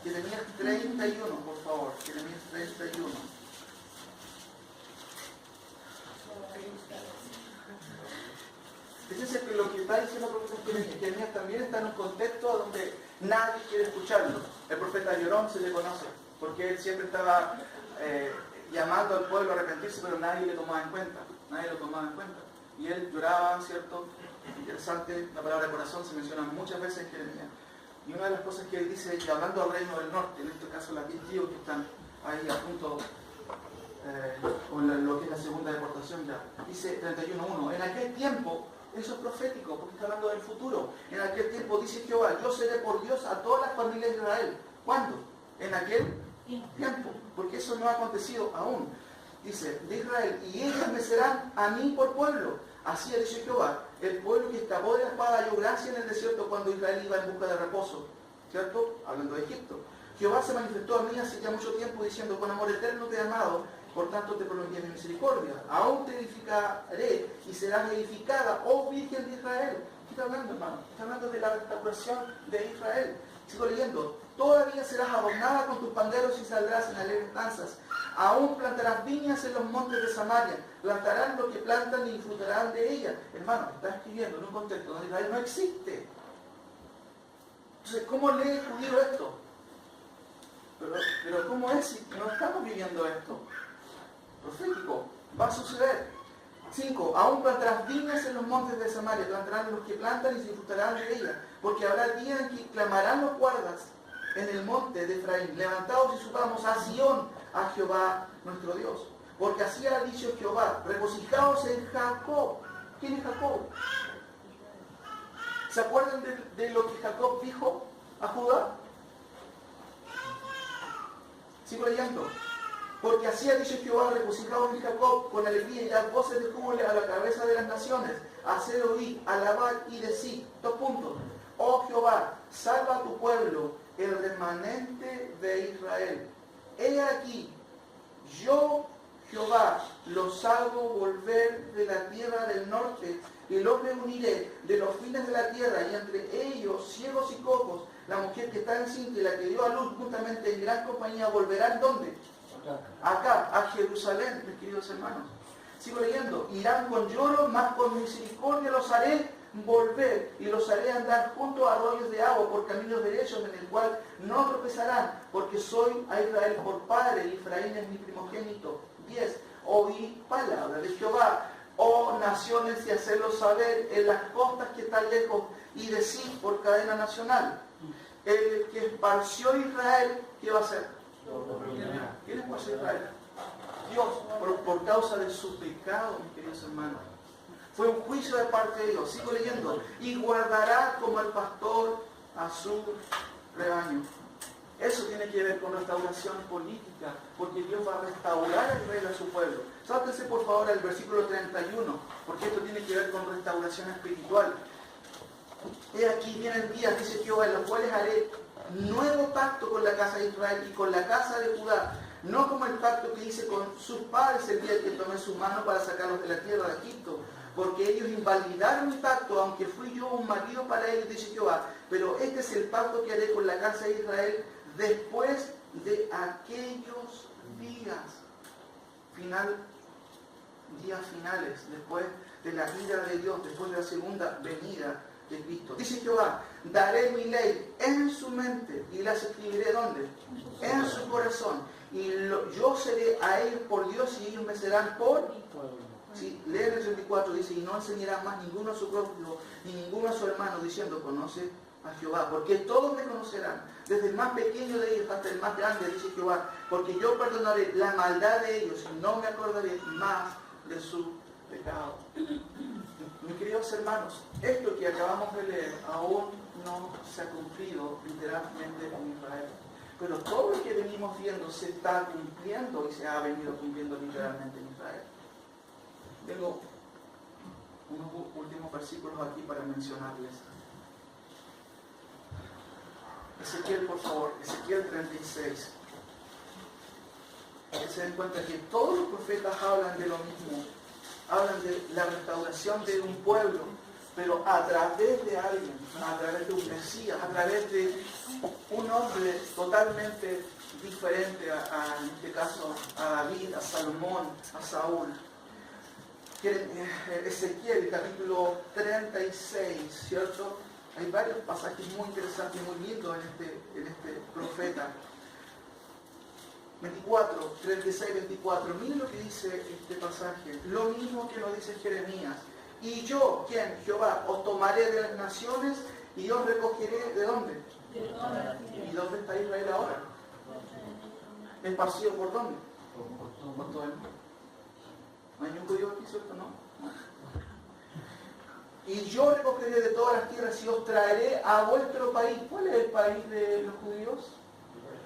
Jeremías 31, por favor. Jeremías 31. Fíjense que lo que está diciendo el profeta Jeremías también está en un contexto donde nadie quiere escucharlo. El profeta Llorón se le conoce, porque él siempre estaba llamando al pueblo a arrepentirse, pero nadie le tomaba en cuenta. Nadie lo tomaba en cuenta. Y él lloraba, ¿cierto? Interesante, la palabra corazón se menciona muchas veces en Jeremías. Y una de las cosas que él dice, que hablando al reino del norte, en este caso las 10 tribus que están ahí a punto lo que es la segunda deportación ya. Dice 31.1, en aquel tiempo, eso es profético, porque está hablando del futuro. En aquel tiempo dice Jehová, yo seré por Dios a todas las familias de Israel. ¿Cuándo? En aquel tiempo, porque eso no ha acontecido aún. Dice, de Israel, y ellos me serán a mí por pueblo. Así ha dicho Jehová, el pueblo que escapó de la espada halló gracia en el desierto cuando Israel iba en busca de reposo. ¿Cierto? Hablando de Egipto. Jehová se manifestó a mí hace ya mucho tiempo diciendo, con amor eterno te he amado, por tanto te prolongué mi misericordia. Aún te edificaré y serás edificada, oh Virgen de Israel. ¿Qué está hablando, hermano? Está hablando de la restauración de Israel. Sigo leyendo. Todavía serás adornada con tus panderos y saldrás en alegres danzas. Aún plantarás viñas en los montes de Samaria. Plantarán lo que plantan y disfrutarán de ella. Hermano, está escribiendo en un contexto donde Israel no existe. Entonces, ¿cómo lee el judío esto? Pero ¿cómo es si no estamos viviendo esto? Profético, va a suceder. 5. Aún plantarás viñas en los montes de Samaria, plantarán los que plantan y disfrutarán de ella, porque habrá días en que clamarán los guardas en el monte de Efraín, levantaos y subamos a Sión, a Jehová nuestro Dios. Porque así ha dicho Jehová, regocijaos en Jacob. ¿Quién es Jacob? ¿Se acuerdan de lo que Jacob dijo a Judá? Sigo leyendo. Porque así ha dicho Jehová, regocijaos en Jacob con alegría y dad voces de júbilo a la cabeza de las naciones, hacer oír, alabar y decir. 2 puntos. Oh Jehová, salva a tu pueblo, el remanente de Israel. He aquí, yo Jehová los hago volver de la tierra del norte y los reuniré de los fines de la tierra, y entre ellos ciegos y cojos, la mujer que está encinta y la que dio a luz juntamente en gran compañía volverán ¿dónde? Acá, a Jerusalén, mis queridos hermanos. Sigo leyendo. Irán con lloro, mas con misericordia los haré volver, y los haré andar junto a arroyos de agua por caminos derechos, en el cual no tropezarán, porque soy a Israel por padre, y Efraín es mi primogénito. 10. Oí palabra de Jehová, oh naciones, y hacerlo saber en las costas que están lejos, y decir por cadena nacional. El que esparció Israel, ¿qué va a hacer? ¿Quién esparció Israel? Dios, por causa de su pecado, mis queridos hermanos. Fue un juicio de parte de Dios. Sigo leyendo. Y guardará como el pastor a su rebaño. Eso tiene que ver con restauración política, porque Dios va a restaurar el reino de su pueblo. Sáltense por favor al versículo 31, porque esto tiene que ver con restauración espiritual. He aquí vienen días, dice Jehová, en los cuales haré nuevo pacto con la casa de Israel y con la casa de Judá, no como el pacto que hice con sus padres el día que tomé su mano para sacarlos de la tierra de Egipto, porque ellos invalidaron mi pacto, aunque fui yo un marido para ellos, dice Jehová. Pero este es el pacto que haré con la casa de Israel después de aquellos días. Días finales, después de la ira de Dios, después de la segunda venida de Cristo. Dice Jehová, daré mi ley en su mente y las escribiré ¿dónde? En su corazón. Y yo seré a ellos por Dios y ellos me serán por... Sí, leen el 34, dice, y no enseñará más ninguno a su propio ni ninguno a su hermano diciendo, conoce a Jehová, porque todos me conocerán, desde el más pequeño de ellos hasta el más grande, dice Jehová, porque yo perdonaré la maldad de ellos y no me acordaré más de su pecado. Mis queridos hermanos, esto que acabamos de leer aún no se ha cumplido literalmente en Israel. Pero todo lo que venimos viendo se está cumpliendo y se ha venido cumpliendo literalmente en Israel. Tengo unos últimos versículos aquí para mencionarles. Ezequiel, por favor, Ezequiel 36. Que se den cuenta que todos los profetas hablan de lo mismo. Hablan de la restauración de un pueblo, pero a través de alguien, a través de un Mesías, a través de un hombre totalmente diferente en este caso, a David, a Salomón, a Saúl. Ezequiel, capítulo 36, ¿cierto? Hay varios pasajes muy interesantes y muy lindos en este profeta. 24, 36, 24. Miren lo que dice este pasaje. Lo mismo que nos dice Jeremías. Y yo, ¿quién? Jehová, os tomaré de las naciones y os recogeré ¿de dónde? ¿Y dónde está Israel ahora? ¿Esparcido por dónde? Por todo el mundo. No hay ningún judío aquí, ¿cierto? No. Y yo recogeré de todas las tierras y os traeré a vuestro país. ¿Cuál es el país de los judíos?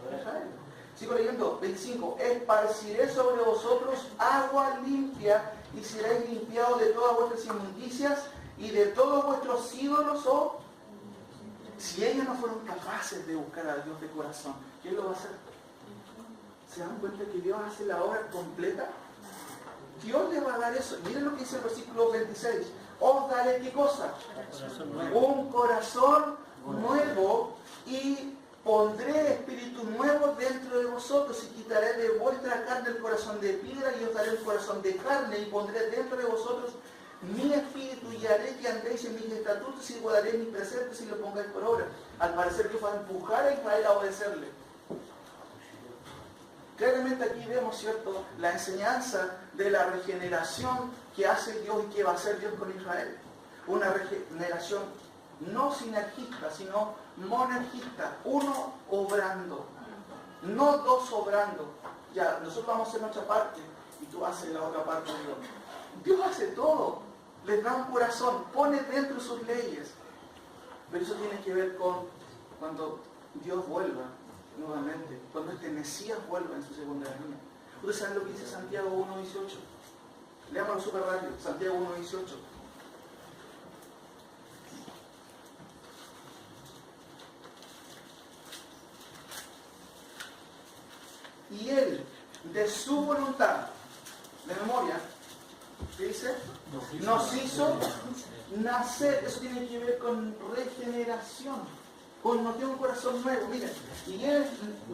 Israel. Sigo leyendo, 25. Esparciré sobre vosotros agua limpia y seréis limpiados de todas vuestras inmundicias y de todos vuestros ídolos. Si ellos no fueron capaces de buscar a Dios de corazón, ¿quién lo va a hacer? ¿Se dan cuenta que Dios hace la obra completa? Dios les va a dar eso. Miren lo que dice el versículo 26. Os daré ¿qué cosa? Un corazón nuevo y pondré espíritu nuevo dentro de vosotros y quitaré de vuestra carne el corazón de piedra y os daré el corazón de carne y pondré dentro de vosotros mi espíritu y haré que andéis en mis estatutos y guardaré mis preceptos y lo pongáis por obra. Al parecer que fue a empujar a Israel a obedecerle. Claramente aquí vemos, ¿cierto?, la enseñanza de la regeneración que hace Dios y que va a hacer Dios con Israel. Una regeneración no sinergista, sino monergista. Uno obrando, no dos obrando. Ya, nosotros vamos a hacer nuestra parte y tú haces la otra parte de Dios. Dios hace todo. Les da un corazón, pone dentro sus leyes. Pero eso tiene que ver con cuando Dios vuelva nuevamente, cuando este Mesías vuelva en su segunda venida. Ustedes saben lo que dice Santiago 1.18. Leámoslo súper rápido. Santiago 1.18. Y Él, de su voluntad, de memoria, ¿qué dice? Nos hizo nacer. Eso tiene que ver con regeneración. Nos dio un corazón nuevo, miren. Y Él,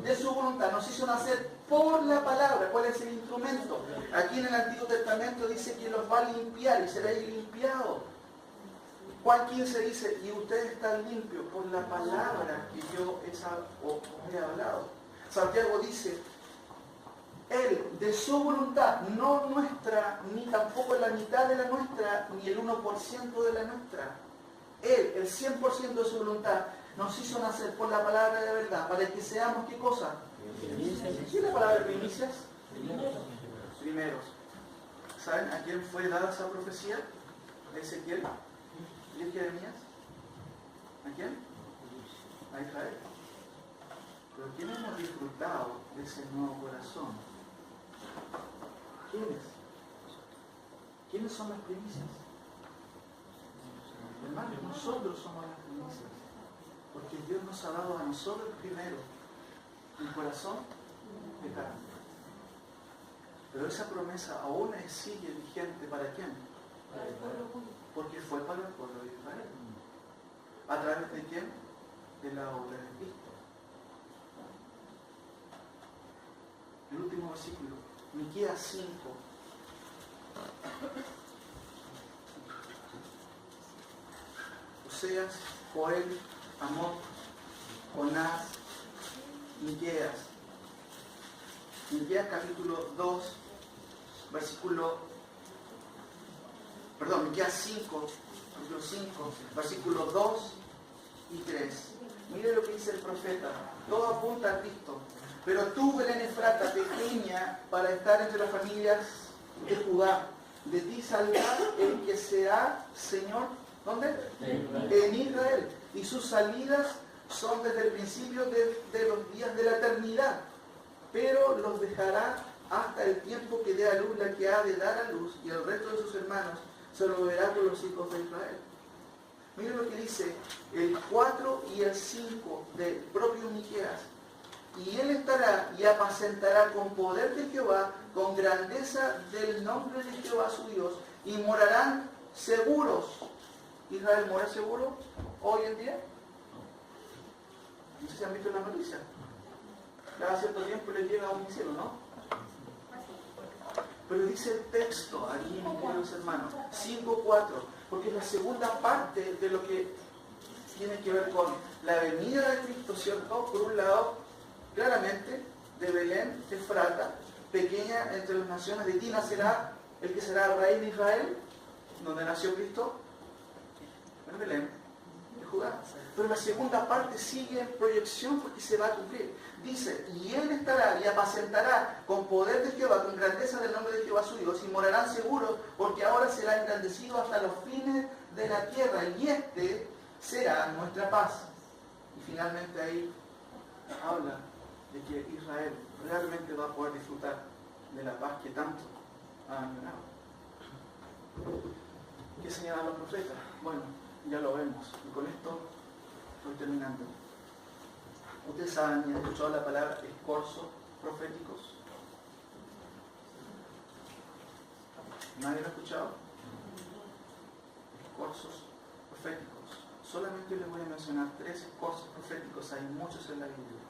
de su voluntad, nos hizo nacer por la palabra. ¿Cuál es el instrumento? Aquí en el Antiguo Testamento dice que los va a limpiar y seréis limpiados. Juan 15 dice, y ustedes están limpios por la palabra que yo os he hablado. Santiago dice, Él, de su voluntad, no nuestra, ni tampoco la mitad de la nuestra, ni el 1% de la nuestra. Él, el 100% de su voluntad, nos hizo nacer por la palabra de verdad, para que seamos, ¿qué cosa? ¿Qué es la palabra primicias? Primeros. ¿Saben a quién fue dada esa profecía? ¿A Ezequiel? ¿Y a Jeremías? ¿A quién? A Israel. Pero ¿quién hemos disfrutado de ese nuevo corazón? ¿Quiénes? ¿Quiénes son las primicias? Hermanos, nosotros somos las primicias. Porque Dios nos ha dado a nosotros primero un corazón de carne. Pero esa promesa aún sigue vigente. ¿Para quién? Para el pueblo. Porque fue para el pueblo de Israel. ¿A través de quién? De la obra de Cristo. El último versículo, Miqueas 5. Oseas, Joel, Amós, Jonás, Miqueas. Miqueas capítulo 2, Miqueas 5, capítulo 5, versículos 2 y 3. Mire lo que dice el profeta. Todo apunta a Cristo. Pero tú, Belén Efrata, pequeña para estar entre las familias de Judá, de ti saldrá el que será Señor. ¿Dónde? En Israel. Y sus salidas son desde el principio de los días de la eternidad. Pero los dejará hasta el tiempo que dé a luz la que ha de dar a luz, y el resto de sus hermanos se lo verá con los hijos de Israel. Miren lo que dice el 4 y el 5 del propio Miqueas. Y él estará y apacentará con poder de Jehová, con grandeza del nombre de Jehová su Dios, y morarán seguros. ¿Israel mora seguro hoy en día? No sé si han visto la noticia. Cada cierto tiempo les llega a un cielo, ¿no? Pero dice el texto, aquí, mis queridos hermanos, 5:4, porque es la segunda parte de lo que tiene que ver con la venida de Cristo, ¿cierto? Por un lado, claramente, de Belén, Efrata, pequeña entre las naciones, de ti nacerá el que será el rey de Israel, donde nació Cristo, en Belén, Judá. Pero la segunda parte sigue en proyección porque se va a cumplir. Dice, y él estará y apacentará con poder de Jehová, con grandeza del nombre de Jehová su Dios, y morarán seguros, porque ahora será engrandecido hasta los fines de la tierra, y este será nuestra paz. Y finalmente ahí habla de que Israel realmente va a poder disfrutar de la paz que tanto ha anhelado. ¿Qué señalan los profetas? Bueno, ya lo vemos. Y con esto estoy terminando. Ustedes saben y han escuchado la palabra escorzos proféticos. ¿Nadie lo ha escuchado? Escorzos proféticos. Solamente les voy a mencionar 3 escorzos proféticos. Hay muchos en la Biblia.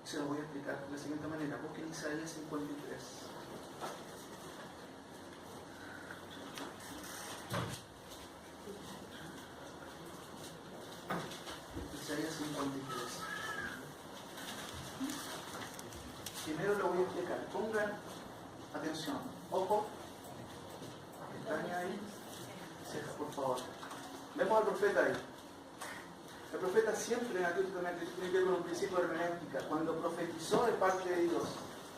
Y se los voy a explicar de la siguiente manera. Busquen Isaías 53. Isaías 53. Primero lo voy a explicar. Pongan atención. Ojo. Pestaña ahí. Ceja, por favor. Vemos al profeta ahí. El profeta siempre en el Antiguo Testamento tiene que ver con un principio de hermenéutica. Cuando profetizó de parte de Dios,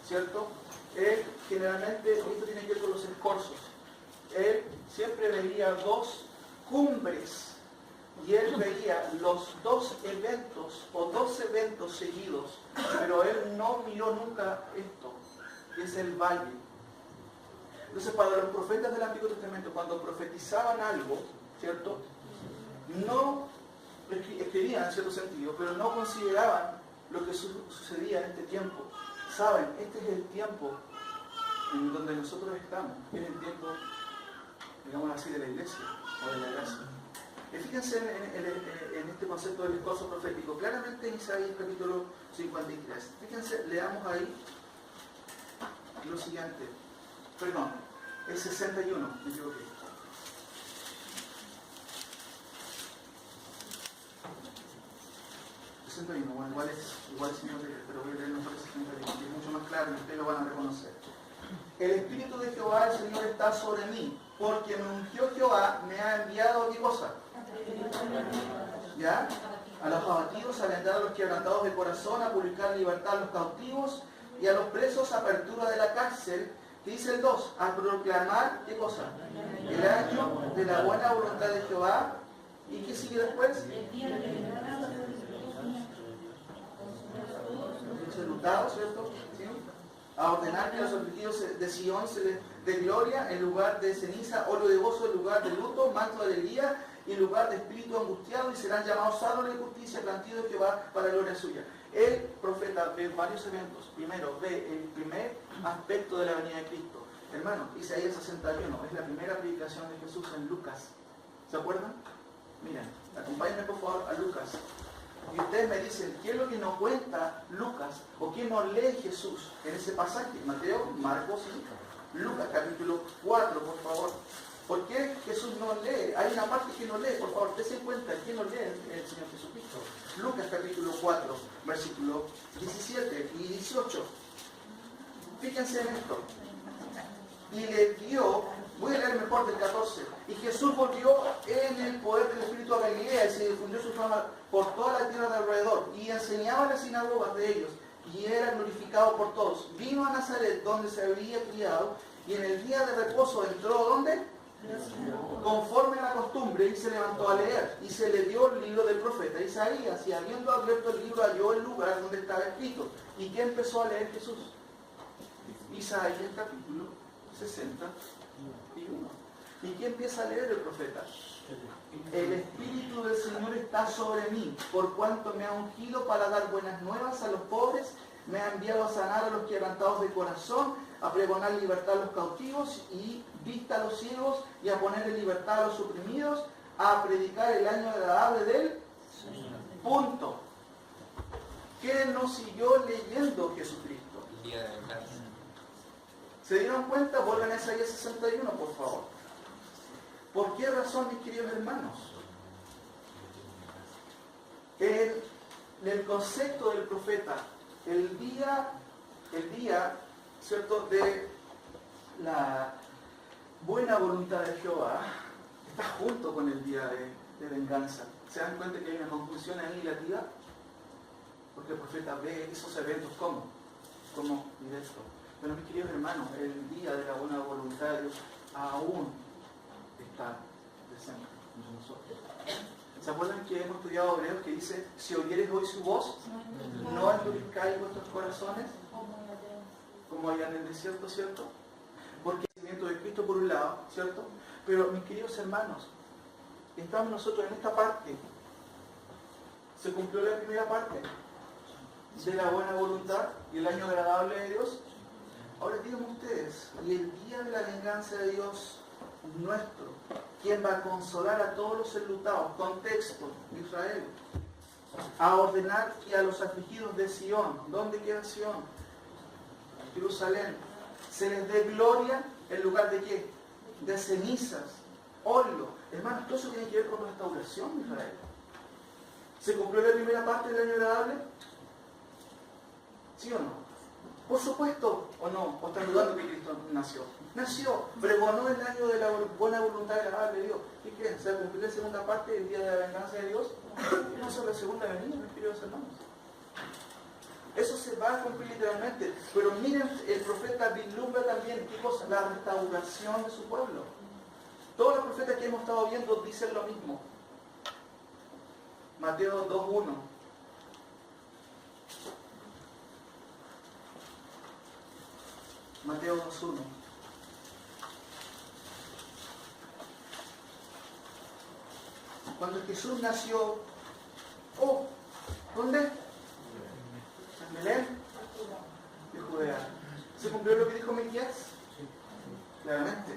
¿cierto? Él generalmente, esto tiene que ver con los escorzos. Él siempre veía 2 cumbres. Y él veía los 2 eventos o 2 eventos seguidos, pero él no miró nunca esto, que es el valle. Entonces, para los profetas del Antiguo Testamento, cuando profetizaban algo, ¿cierto? No escribían en cierto sentido, pero no consideraban lo que sucedía en este tiempo. Saben, este es el tiempo en donde nosotros estamos, es el tiempo, digamos así, de la iglesia o de la gracia. Fíjense en este concepto del escorzo profético, claramente en Isaías capítulo 53. Fíjense, leamos ahí lo siguiente. Perdón, es 61, me equivoqué. Bueno, igual es 53, pero voy a leer mejor el 61, que es mucho más claro y ustedes lo van a reconocer. El Espíritu de Jehová, el Señor, está sobre mí, porque me ungió Jehová, me ha enviado, ¿qué cosa? ¿Ya? A los abatidos, a vendar a los quebrantados de corazón, a publicar libertad a los cautivos y a los presos apertura de la cárcel. Dice el 2, a proclamar, ¿qué cosa? El año de la buena voluntad de Jehová. ¿Y qué sigue después? Los enlutados, ¿cierto? ¿Sí? A ordenar que los afligidos de Sion se les dé gloria en lugar de ceniza, óleo de gozo en lugar de luto, manto de alegría y en lugar de espíritu angustiado, y serán llamados árboles de justicia, plantío de Jehová para gloria suya. El profeta ve varios eventos. Primero, ve el primer aspecto de la venida de Cristo. Hermano, Isaías 61 es la primera predicación de Jesús en Lucas. ¿Se acuerdan? Miren, acompáñenme por favor a Lucas. Y ustedes me dicen, ¿qué es lo que nos cuenta Lucas? ¿O qué nos lee Jesús en ese pasaje? Mateo, Marcos y Lucas, capítulo 4, por favor. ¿Por qué Jesús no lee? Hay una parte que no lee, por favor, dense cuenta, ¿quién no lee? El Señor Jesucristo. Lucas, capítulo 4, versículo 17 y 18. Fíjense en esto. Y le dio, voy a leer mejor del 14, y Jesús volvió en el poder del Espíritu a Galilea y se difundió su fama por toda la tierra de alrededor, y enseñaba en las sinagogas de ellos, y era glorificado por todos. Vino a Nazaret, donde se había criado, y en el día de reposo entró, ¿dónde? Conforme a la costumbre, y se levantó a leer, y se le dio el libro del profeta Isaías, y habiendo abierto el libro halló el lugar donde estaba escrito. ¿Y qué empezó a leer Jesús? Isaías capítulo 61. ¿Y qué empieza a leer el profeta? El Espíritu del Señor está sobre mí, por cuanto me ha ungido para dar buenas nuevas a los pobres, me ha enviado a sanar a los quebrantados de corazón, a pregonar libertad a los cautivos y vista a los ciegos, y a poner en libertad a los oprimidos, a predicar el año agradable del punto. ¿Qué nos siguió leyendo Jesucristo? El día de la ¿Se dieron cuenta? Vuelvan a Isaías 61, por favor. ¿Por qué razón, mis queridos hermanos? El concepto del profeta, el día, ¿cierto?, de la buena voluntad de Jehová, está junto con el día de venganza. ¿Se dan cuenta que hay una confusión ahí negativa? Porque el profeta ve esos eventos como directo. Pero mis queridos hermanos, el día de la buena voluntad de Dios aún está presente entre nosotros. ¿Se acuerdan que hemos estudiado Hebreos que dice, si oyeres hoy su voz, no endurezcáis vuestros corazones, como allá en el desierto, ¿cierto? Porque el conocimiento de Cristo por un lado, ¿cierto? Pero mis queridos hermanos, estamos nosotros en esta parte. ¿Se cumplió la primera parte de la buena voluntad y el año agradable de Dios? Ahora díganme ustedes, y el día de la venganza de Dios nuestro, ¿quién va a consolar a todos los enlutados? Contexto, Israel. A ordenar que a los afligidos de Sion, ¿dónde queda Sion? Jerusalén. Se les dé gloria en lugar de ¿qué? De cenizas. Oilo. Hermanos, todo eso tiene que ver con restauración de Israel. ¿Se cumplió la primera parte del año agradable? ¿Sí o no? Por supuesto, ¿o no? ¿O están dudando que Cristo nació? Nació, pregonó el año de la buena voluntad agradable de Dios. ¿Qué creen? ¿Se va a cumplir la segunda parte del día de la venganza de Dios? No es la segunda venida, mis queridos hermanos. Eso se va a cumplir literalmente. Pero miren, el profeta vislumbra también, ¿qué cosa? La restauración de su pueblo. Todos los profetas que hemos estado viendo dicen lo mismo. Mateo 2.1. Mateo 2.1. Cuando Jesús nació, ¿dónde? En Belén de Judea. ¿Se cumplió lo que dijo Miqueas? Claramente.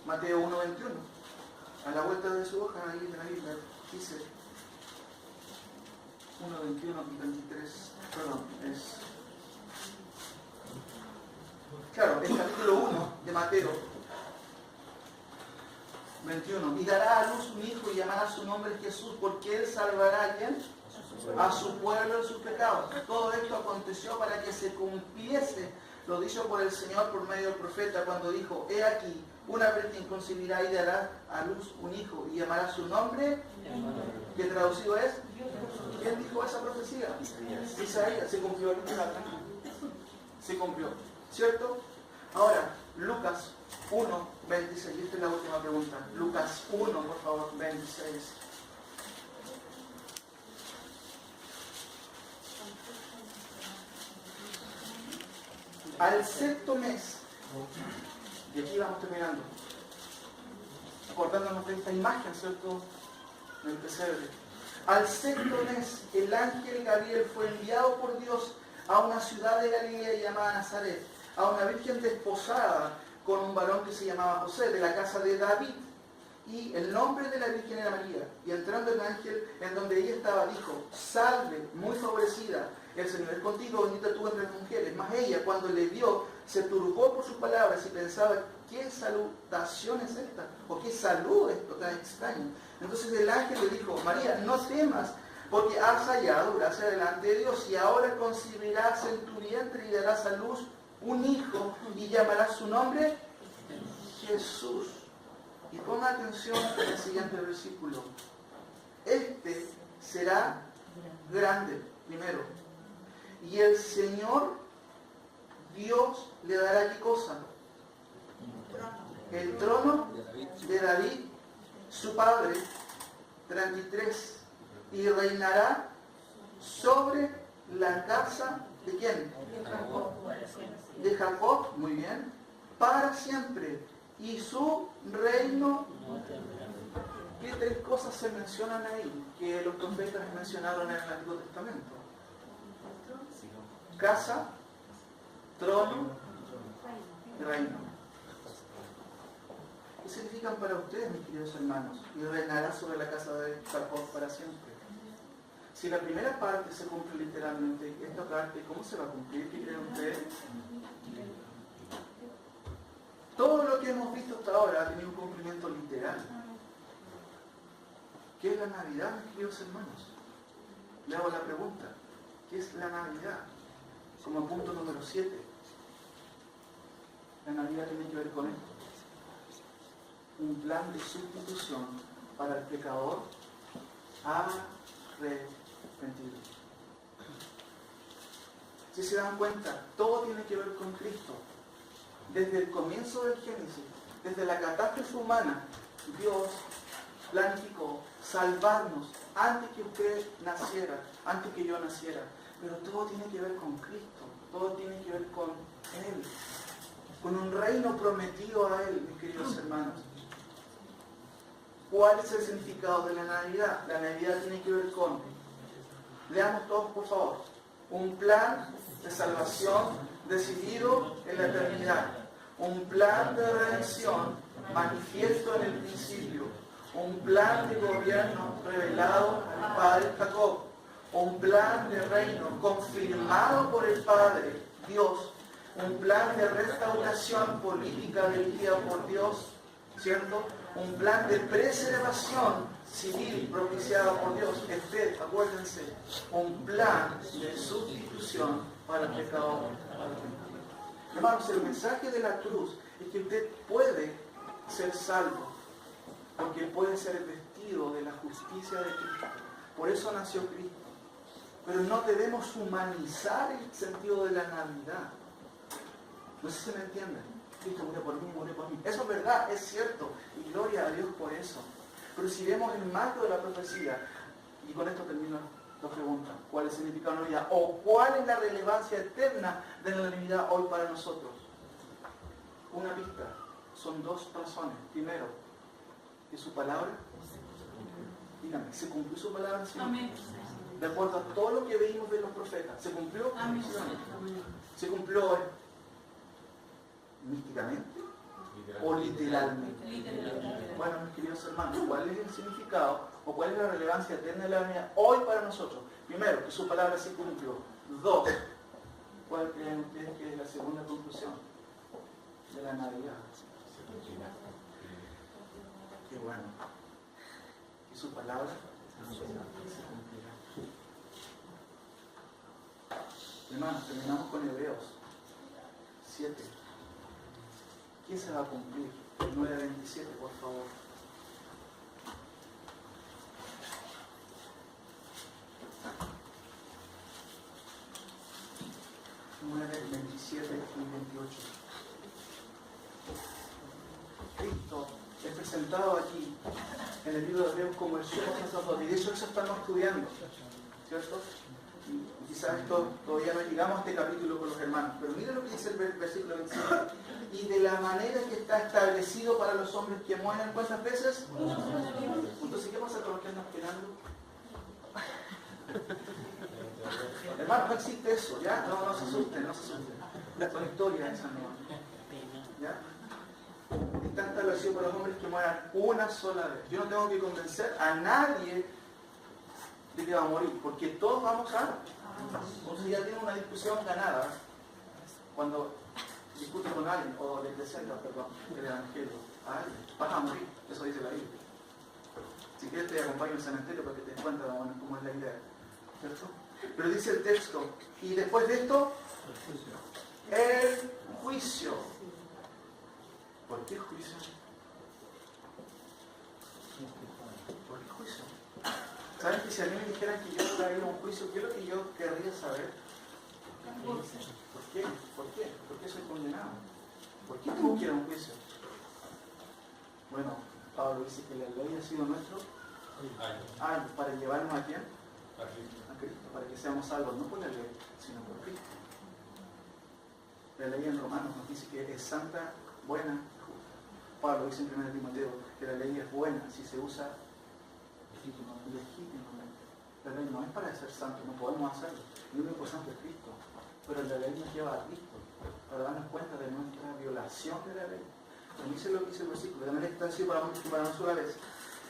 Mateo 1.21. A la vuelta de su hoja, ahí en la Biblia, dice 1.21, 23, perdón, es... Claro, es capítulo 1 de Mateo 21. Y dará a luz un hijo y llamará su nombre Jesús, porque él salvará a ¿quién? A su pueblo de sus pecados. Todo esto aconteció para que se cumpliese lo dicho por el Señor por medio del profeta cuando dijo, he aquí, una virgen concebirá y dará a luz un hijo y llamará su nombre, que traducido es, ¿quién dijo esa profecía? Isaías. Se cumplió, se cumplió, ¿cierto? Ahora, Lucas 1, 26, esta es la última pregunta. Lucas 1, por favor, 26. Al sexto mes, y aquí vamos terminando, acordándonos de esta imagen, ¿cierto? Del pesebre. Al sexto mes, el ángel Gabriel fue enviado por Dios a una ciudad de Galilea llamada Nazaret, a una virgen desposada con un varón que se llamaba José, de la casa de David. Y el nombre de la virgen era María. Y entrando el ángel en donde ella estaba, dijo, salve, muy favorecida, el Señor es contigo, bendita tú entre las mujeres. Mas ella, cuando le vio, se turbó por sus palabras y pensaba, ¿qué salutación es esta? ¿O qué salud esto tan extraño? Entonces el ángel le dijo, María, no temas, porque has hallado gracia delante de Dios, y ahora concebirás en tu vientre y darás a luz un hijo, y llamarás su nombre Jesús. Y ponga atención en el siguiente versículo. Este será grande, primero. Y el Señor Dios le dará ¿qué cosa? El trono de David, su padre, 33. Y reinará sobre la casa ¿de quién? De Jacob, muy bien, para siempre. Y su reino, ¿qué tres cosas se mencionan ahí? Que los profetas mencionaron en el Antiguo Testamento. Casa, trono, reino. ¿Qué significan para ustedes, mis queridos hermanos? Y reinará sobre la casa de Jacob para siempre. Si la primera parte se cumple literalmente, esta parte, ¿cómo se va a cumplir? ¿Qué creen ustedes? Todo lo que hemos visto hasta ahora ha tenido un cumplimiento literal. ¿Qué es la Navidad, mis queridos hermanos? Le hago la pregunta. ¿Qué es la Navidad? Como punto número 7. La Navidad tiene que ver con esto. un plan de sustitución para el pecador arrepentido. Si se dan cuenta, todo tiene que ver con Cristo. Desde el comienzo del Génesis, desde la catástrofe humana, Dios planificó salvarnos antes que usted naciera, antes que yo naciera. Pero todo tiene que ver con Cristo, todo tiene que ver con Él, con un reino prometido a Él, mis queridos hermanos. ¿Cuál es el significado de la Navidad? La Navidad tiene que ver con, leamos todos por favor, un plan de salvación decidido en la eternidad, un plan de redención manifiesto en el principio, un plan de gobierno revelado al Padre Jacob, un plan de reino confirmado por el Padre Dios, un plan de restauración política dirigida por Dios, ¿cierto? Un plan de preservación civil propiciado por Dios. Acuérdense, un plan de sustitución para el pecador. Hermanos, el mensaje de la cruz es que usted puede ser salvo, porque puede ser vestido de la justicia de Cristo. Por eso nació Cristo. Pero no debemos humanizar el sentido de la Navidad. No sé si me entienden. Cristo murió por mí, murió por mí. Eso es verdad, es cierto. Y gloria a Dios por eso. Pero si vemos el marco de la profecía, y con esto termino la pregunta, ¿cuál es el significado de la Navidad? ¿O cuál es la relevancia eterna de la Navidad hoy para nosotros? Una pista. Son dos razones. Primero, que su palabra, dígame, ¿se cumplió su palabra? ¿Sí? Amén. De acuerdo a todo lo que veímos de los profetas. ¿Se cumplió? Amén. ¿Se cumplió místicamente o literalmente? Bueno, mis queridos hermanos, ¿cuál es el significado o cuál es la relevancia eterna de la Navidad hoy para nosotros? Primero, que su palabra se cumplió. Dos, ¿cuál creen ustedes que es la segunda conclusión de la Navidad? Qué bueno. Y su palabra se cumplirá. Hermanos, terminamos con Hebreos 7. ¿Qué se va a cumplir? El 9:27, por favor. ...9, 27 y 28. Cristo es presentado aquí en el libro de Hebreos como el sumo sacerdote. Y de hecho eso estamos estudiando, ¿cierto? Y quizás todavía no llegamos a este capítulo con los hermanos. Pero miren lo que dice el versículo 27. Y de la manera que está establecido para los hombres que mueren, ¿cuántas veces? Entonces, ¿qué pasa con los que andan esperando? Hermano, no existe eso, ¿ya? No se asusten, no se asusten. Son historias esas, ¿no? ¿Ya? Está establecido para los hombres que mueran una sola vez. Yo no tengo que convencer a nadie de que va a morir, porque todos vamos a... Entonces ya tienen una discusión ganada cuando discute con alguien, o le presenta, perdón, el Evangelio a alguien. Vas a morir, eso dice la Biblia. Si quieres te acompaño al cementerio para que te des cuenta cómo es la idea, ¿cierto? Pero dice el texto, y después de esto, el juicio. ¿Por qué juicio? ¿Por qué juicio? ¿Saben que si a mí me dijeran que yo traía un juicio, qué es lo que yo querría saber? ¿Por qué? ¿Por qué? ¿Por qué soy condenado? ¿Por qué tengo que ir a un juicio? Bueno, Pablo dice que la ley ha sido nuestro año para llevarnos a quién? A Cristo, para que seamos salvos, no por la ley, sino por Cristo. La ley en Romanos nos dice que es santa, buena, justa. Pablo dice en 1 Timoteo que la ley es buena si se usa legítimamente. La ley no es para ser santo, no podemos hacerlo. El único santo es Cristo. Pero la ley nos lleva a Cristo para darnos cuenta de nuestra violación de la ley. Pero dice lo que dice el versículo, de manera que está así para una sola vez.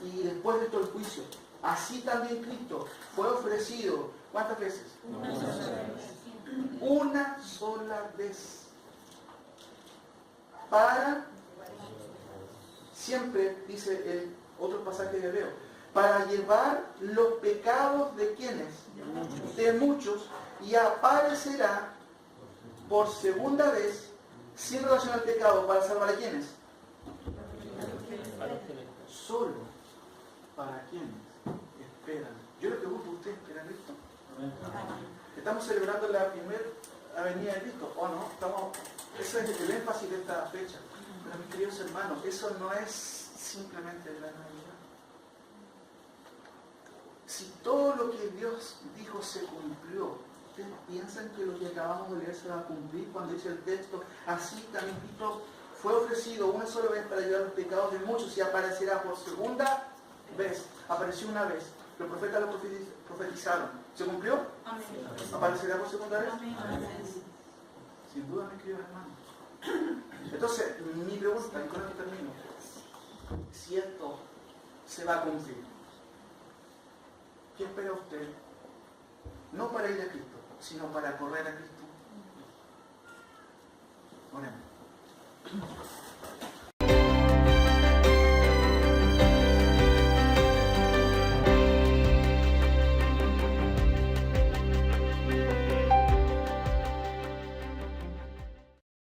Y después de todo el juicio, así también Cristo fue ofrecido, ¿cuántas veces? Una sola vez. Para siempre, dice el otro pasaje de Hebreo, para llevar los pecados de quienes, de muchos, y aparecerá por segunda vez sin relación al pecado para salvar a quienes, solo para quienes esperan. Yo le pregunto a ustedes, ¿esperan a Cristo? Estamos celebrando la primera venida de Cristo, ¿o no? Ese es el énfasis de esta fecha. Pero mis queridos hermanos, eso no es simplemente la Navidad. Si todo lo que Dios dijo se cumplió, ¿ustedes piensan que lo que acabamos de leer se va a cumplir cuando dice el texto? Así también Cristo fue ofrecido una sola vez para llevar los pecados de muchos y aparecerá por segunda vez. Apareció una vez. Los profetas lo profetizaron. ¿Se cumplió? Amén. ¿Aparecerá por segunda vez? Amén. Sin duda, mis queridos hermanos. Entonces, mi pregunta, y con esto termino, si esto se va a cumplir, ¿qué espera usted? No para ir a Cristo, sino para correr a Cristo.